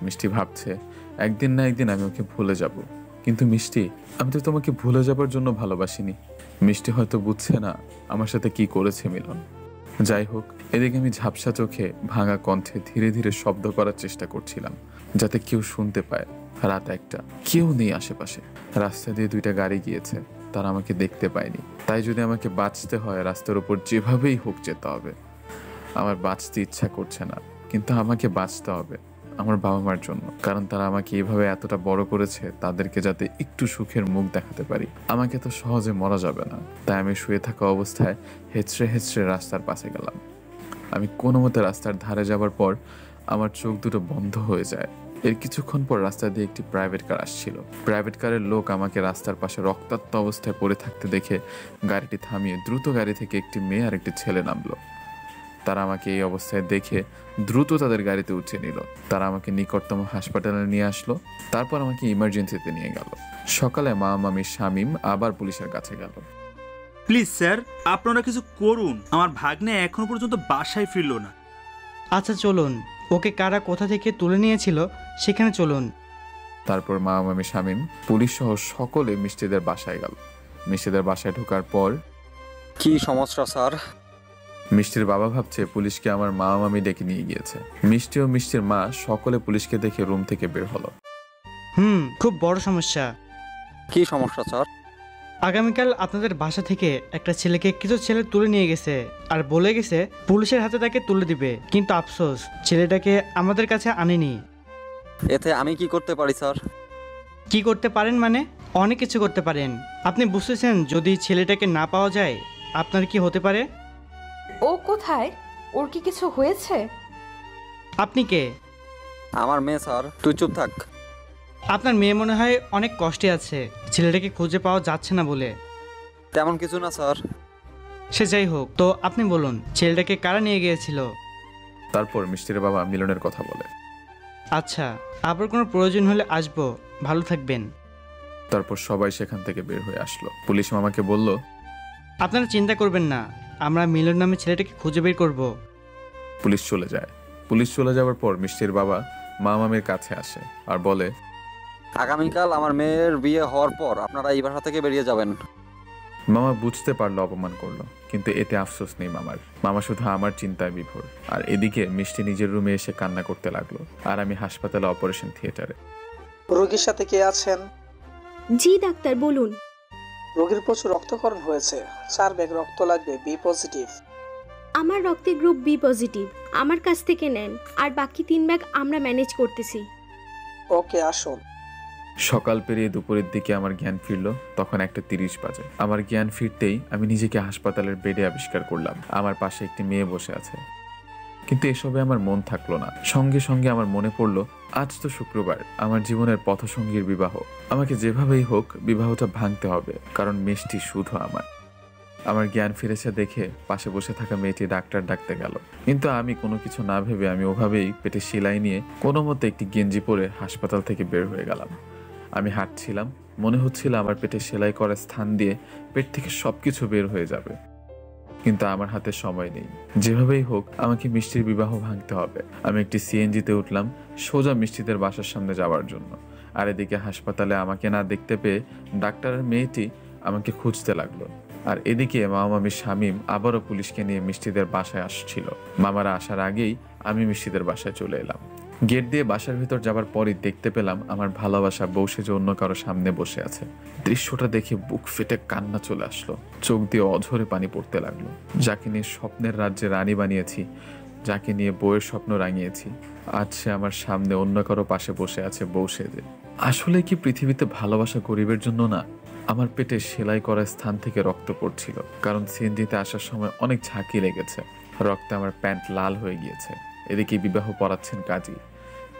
মিষ্টি ভাবছে একদিন না একদিন আমি ওকে ভুলে যাব। কিন্তু মিষ্টি, আমি তো তোমাকে ভুলে যাবার জন্য ভালোবাসিনি। মিষ্টি হয়তো বুঝছে না আমার সাথে কি করেছে মিলন। যাই হোক, এদিকে আমি ঝাপসা চোখে ভাঙা কণ্ঠে ধীরে ধীরে শব্দ করার চেষ্টা করছিলাম, যাতে কেউ শুনতে পায়। রাত একটা, কেউ নেই আশেপাশে। রাস্তা দিয়ে দুইটা গাড়ি গিয়েছে, তারা আমাকে দেখতে পায়নি। তাই যদি আমাকে বাঁচতে হয় রাস্তার উপর যেভাবেই হোক যেতে হবে। আমার বাঁচতে ইচ্ছা করছে না, কিন্তু আমাকে বাঁচতে হবে। আমার বাবা মার জন্য, কারণ তারা আমাকে এইভাবে এতটা বড় করেছে, তাদেরকে যাতে একটু সুখের মুখ দেখাতে পারি। আমাকে তো সহজে মরা যাবে না, তাই আমি শুয়ে থাকা অবস্থায় হেঁচড়ে হেঁচড়ে রাস্তার পাশে গেলাম। আমি কোনো মতে রাস্তার ধারে যাবার পর আমার চোখ দুটো বন্ধ হয়ে যায়। এর কিছুক্ষণ পর রাস্তা দিয়ে একটি প্রাইভেট কার আসছিল। প্রাইভেট কারের লোক আমাকে রাস্তার পাশে রক্তাক্ত অবস্থায় পড়ে থাকতে দেখে গাড়িটি থামিয়ে দ্রুত গাড়ি থেকে একটি মেয়ে আর একটি ছেলে নামলো। তারা আমাকে এই অবস্থায় দেখে দ্রুত তাদের গাড়িতে উঠিয়ে নিল। তারা আমাকে নিকটতম হাসপাতালে নিয়ে আসলো, তারপর আমাকে ইমার্জেন্সিতে নিয়ে গেল। সকালে মা, মামি, শামীম আবার পুলিশের কাছে গেল। প্লিজ স্যার, আপনারা কিছু করুন, আমার ভাগ্নে এখনো পর্যন্ত বাসায় ফিরলো না। আচ্ছা চলুন, ওকে কারা কোথা থেকে তুলে নিয়েছিল সেখানে চলুন। তারপর মা, মামি, শামীম, পুলিশ সহ সকলে মিষ্টিদের বাসায় গেল। মিষ্টিদের বাসায় ঢোকার পর কি সমস্যা স্যার? মিষ্টির বাবা ভাবছে পুলিশকে আমার মা, মামি ডেকে নিয়ে গিয়েছে। মিষ্টি ও মিষ্টির মা সকলে পুলিশকে দেখে রুম থেকে বের হলো। খুব বড় সমস্যা। কি সমস্যা স্যার? আগামীকাল আপনাদের বাসা থেকে একটা ছেলেকে কিছু ছেলে তুলে নিয়ে গেছে আর বলে গেছে পুলিশের হাতে তাকে তুলে দিবে, কিন্তু আফসোস ছেলেটাকে আমাদের কাছে আনেনি। এতে আমি কি করতে পারি স্যার? কি করতে পারেন মানে? অনেক কিছু করতে পারেন। আপনি বুঝতেছেন যদি ছেলেটাকে না পাওয়া যায় আপনার কি হতে পারে? ও কোথায়? ওর কি কিছু হয়েছে? আপনি কে? আমার মেয়ে স্যার। তুই চুপ থাক। আপনার মেয়ে মনে হয় অনেক কষ্টে আছে, ছেলেটাকে খুঁজে পাওয়া যাচ্ছে না বলে। তেমন কিছু না স্যার। সে যাই হোক, তো আপনি বলুন ছেলেটাকে কারা নিয়ে গিয়েছিল? তারপর মিষ্টির বাবা মিলনের কথা বলে। আচ্ছা, আবার কোনো প্রয়োজন হলে আসবো, ভালো থাকবেন। তারপর সবাই সেখান থেকে বের হয়ে আসলো। পুলিশ মামাকে বলল, আপনারা চিন্তা করবেন না, আমরা মিলন নামে ছেলেটাকে খুঁজে বের করব। পুলিশ চলে যায়। পুলিশ চলে যাওয়ার পর মিষ্টির বাবা মা মামির কাছে আসে আর বলে, আগামীকাল আমার মেয়ের বিয়ে হওয়ার পর আপনারা এই বাসা থেকে বেরিয়ে যাবেন। মামা বুঝতে পারলো অপমান করলো, কিন্তু এতে আফসোস নেই মামার। মামা শুধু আমার চিন্তায় বিভোর। আর এদিকে মিষ্টি নিজের রুমে এসে কান্না করতে লাগলো, আর আমি হাসপাতালে অপারেশন থিয়েটারে। রোগীর সাথে কে আছেন? জি ডাক্তার, বলুন। রোগীর প্রচুর রক্তক্ষরণ হয়েছে, 4 ব্যাগ রক্ত লাগবে, বি পজিটিভ। আমার রক্তের গ্রুপ বি পজিটিভ, আমার কাছ থেকে নেন, আর বাকি 3 ব্যাগ আমরা ম্যানেজ করতেছি। ওকে, আসুন। সকাল পেরিয়ে দুপুরের দিকে আমার জ্ঞান ফিরলো। তখন 1:30 বাজে। আমার জ্ঞান ফিরতেই আমি নিজেকে হাসপাতালের বেডে আবিষ্কার করলাম। আমার পাশে একটি মেয়ে বসে আছে, কিন্তু এসবে আমার মন থাকলো না। সঙ্গে সঙ্গে আমার মনে পড়লো আজ তো শুক্রবার, আমার জীবনের পথসঙ্গীর বিবাহ। আমাকে যেভাবেই হোক বিবাহটা ভাঙতে হবে, কারণ মিষ্টি শুধু আমার জ্ঞান ফিরেছে দেখে পাশে বসে থাকা মেয়েটি ডাক্তার ডাকতে গেল, কিন্তু আমি কোনো কিছু না ভেবে আমি ওভাবেই পেটে সেলাই নিয়ে কোনো মতে একটি গেঞ্জি পরে হাসপাতাল থেকে বের হয়ে গেলাম। আমি হাঁটছিলাম, মনে হচ্ছিল আমার পেটে সেলাই করার স্থান দিয়ে পেট থেকে সবকিছু বের হয়ে যাবে, কিন্তু আমার হাতে সময় নেই। যেভাবেই হোক আমাকে মিষ্টির বিবাহ ভাঙতে হবে। আমি একটি সিএনজিতে উঠলাম সোজা মিষ্টিদের বাসার সামনে যাওয়ার জন্য। আর এদিকে হাসপাতালে আমাকে না দেখতে পেয়ে ডাক্তারের মেয়েটি আমাকে খুঁজতে লাগলো। আর এদিকে মামামি শামীম আবারও পুলিশকে নিয়ে মিষ্টিদের বাসায় আসছিল। মামারা আসার আগেই আমি মিষ্টিদের বাসায় চলে এলাম। গেট দিয়ে বাসার ভিতর যাবার পরই দেখতে পেলাম আমার ভালোবাসা বউ সেজে অন্য কারো সামনে বসে আছে। দৃশ্যটা দেখে বুক ফেটে কান্না চলে আসলো, চোখ দিয়ে অঝরে পানি পড়তে লাগলো। যাকে নিয়ে স্বপ্নের রাজ্যে রানী বানিয়েছি, যাকে নিয়ে বউয়ের স্বপ্ন রাঙিয়েছি, আজ সে আমার সামনে অন্য কারো পাশে বসে আছে বউ সেজে। আসলে কি পৃথিবীতে ভালোবাসা গরিবের জন্য না? আমার পেটে সেলাই করা স্থান থেকে রক্ত পড়ছিল, কারণ সিএনজিতে আসার সময় অনেক ঝাঁকি লেগেছে। রক্তে আমার প্যান্ট লাল হয়ে গিয়েছে। এদিকে বিবাহ পড়াচ্ছেন কাজী।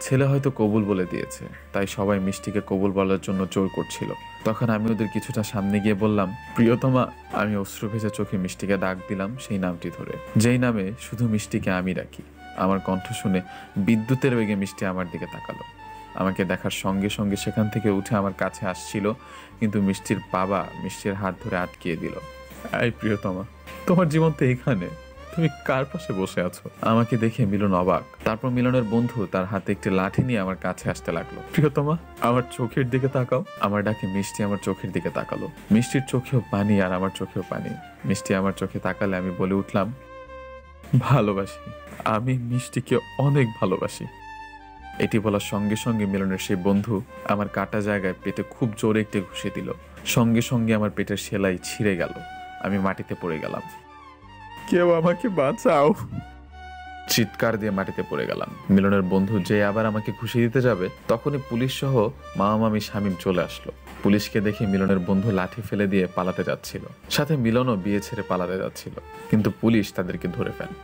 ছেলে হয়তো কবুল বলে দিয়েছে, তাই সবাই মিষ্টিকে কবুল বলার জন্য জোর করছিল। তখন আমি ওদের কিছুটা সামনে গিয়ে বললাম, প্রিয়তমা। আমি অশ্রু ভেজা চোখে মিষ্টিকে ডাক দিলাম সেই নামটি ধরে, যেই নামে শুধু মিষ্টিকে আমি ডাকি। আমার কণ্ঠ শুনে বিদ্যুতের বেগে মিষ্টি আমার দিকে তাকালো। আমাকে দেখার সঙ্গে সঙ্গে সেখান থেকে উঠে আমার কাছে আসছিল, কিন্তু মিষ্টির বাবা মিষ্টির হাত ধরে আটকিয়ে দিল। এই প্রিয়তমা, তোমার জীবন তো এখানে, তুমি কার পাশে বসে আছো? আমাকে দেখে মিলন অবাক। তারপর মিলনের বন্ধু তার হাতে একটি লাঠি নিয়ে আমার কাছে আসতে লাগলো। প্রিয়তমা, আমার চোখের দিকে তাকাও। আমার ডাকে মিষ্টি আমার চোখের দিকে তাকালো। মিষ্টির চোখেও পানি আর আমার চোখেও পানি। মিষ্টি আমার চোখে তাকালে আমি বলে উঠলাম, ভালোবাসি, আমি মিষ্টিকে অনেক ভালোবাসি। এটি বলার সঙ্গে সঙ্গে মিলনের সেই বন্ধু আমার কাটা জায়গায় পেটে খুব জোরে একটি ঘুষি দিল। সঙ্গে সঙ্গে আমার পেটের সেলাই ছিঁড়ে গেল। আমি মাটিতে পড়ে গেলাম। কেউ আমাকে বাঁচাও। চিৎকার দিয়ে মাটিতে পড়ে গেলাম। মিলনের বন্ধু যে আবার আমাকে খুশি দিতে যাবে, তখনই পুলিশ সহ মামা মামি শামীম চলে আসলো। পুলিশকে দেখে মিলনের বন্ধু লাঠি ফেলে দিয়ে পালাতে যাচ্ছিল, সাথে মিলনও বিয়ে ছেড়ে পালাতে যাচ্ছিল, কিন্তু পুলিশ তাদেরকে ধরে ফেলে।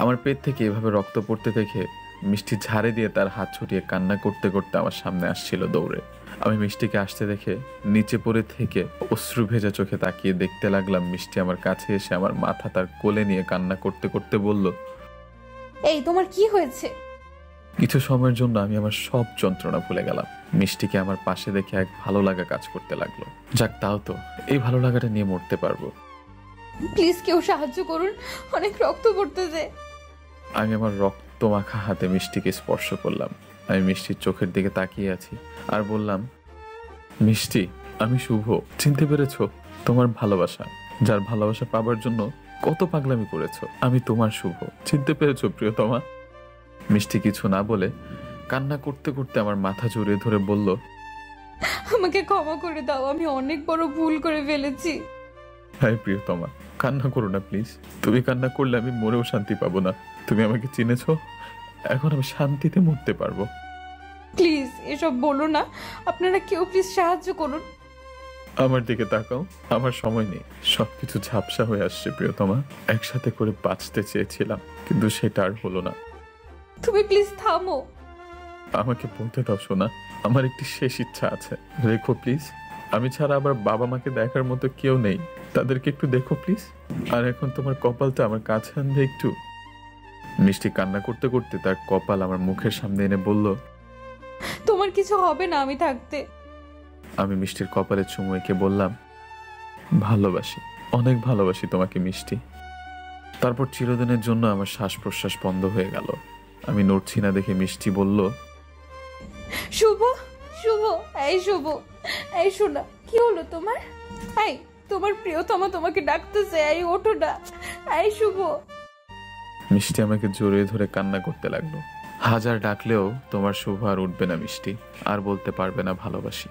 আমার পেট থেকে এভাবে রক্ত পড়তে দেখে মিষ্টি ঝাড়ে দিয়ে তার হাত ছুটিয়ে কান্না করতে করতে আমার সামনে আসছিল দৌড়ে। আমি মিষ্টিকে আসতে দেখে নিচে পড়ে থেকে অশ্রু ভেজা চোখে তাকিয়ে দেখতে লাগলাম। মিষ্টি আমার কাছে এসে আমার মাথা তার কোলে নিয়ে কান্না করতে করতে বলল, এই তোমার কি হয়েছে? কিছু সময়ের জন্য আমি আমার সব যন্ত্রণা ভুলে গেলাম। মিষ্টিকে আমার পাশে দেখে এক ভালো লাগা কাজ করতে লাগলো। যাক, তাও তো এই ভালো লাগাটা নিয়ে মরতে পারবো। প্লিজ কেউ সাহায্য করুন, অনেক রক্ত পড়তেছে। আমি আমার রক্ত মাখা হাতে মিষ্টিকে স্পর্শ করলাম। আমি মিষ্টির চোখের দিকে তাকিয়ে আছি আর বললাম, মিষ্টি, আমি শুভ, চিনতে পেরেছো? তোমার ভালোবাসা, যার ভালোবাসা পাবার জন্য কত পাগলামি করেছো, আমি তোমার শুভ, চিনতে পেরেছো প্রিয়তমা? মিষ্টি কিছু না বলে কান্না করতে করতে আমার মাথা জড়িয়ে ধরে বলল, আমাকে ক্ষমা করে দাও, আমি অনেক বড় ভুল করে ফেলেছি। হাই প্রিয়তমা, কান্না করো না প্লিজ। তুমি কান্না করলে আমি মরেও শান্তি পাবো না। তুমি আমাকে চিনেছো, এখন আমি শান্তিতে মরতে পারবো। প্লিজ এসব বলো না, আপনারা কেউ প্লিজ সাহায্য করুন। আমার দিকে তাকাও, আমার সময় নেই। সবকিছু ঝাপসা হয়ে আসছে প্রিয়তমা। একসাথে করে বাঁচতে চেয়েছিলাম, কিন্তু সেটা আর হলো না। তুমি প্লিজ থামো। আমাকে বলতে দাও সোনা, আমার একটি শেষ ইচ্ছা আছে। রেখো প্লিজ। আমি ছাড়া আবার বাবা মাকে দেখার মতো কেউ নেই, তাদেরকে একটু দেখো প্লিজ। আর এখন তোমার কপালটা আমার কাছে আনবে একটু। মিষ্টি কান্না করতে করতে তার কপাল আমার মুখের সামনে এনে বলল, তোমার কিছু হবে না আমি থাকতে। আমি মিষ্টির কপালে চুমু এঁকে বললাম, ভালোবাসি, অনেক ভালোবাসি তোমাকে মিষ্টি। তারপর চিরদিনের জন্য আমার শ্বাস প্রশ্বাস বন্ধ হয়ে গেল। আমি নড়ছি না দেখে মিষ্টি বলল, শুভ, শুভ, এই শুভ, এই শোনা, কি হলো তোমার? এই তোমার প্রিয়তমা তোমাকে ডাকতেছে, এই ওঠো না, এই শুভ। মিষ্টি আমাকে জড়িয়ে ধরে কান্না করতে লাগলো। হাজার ডাকলেও তোমার শুভ আর উঠবে না মিষ্টি, আর বলতে পারবে না ভালোবাসি।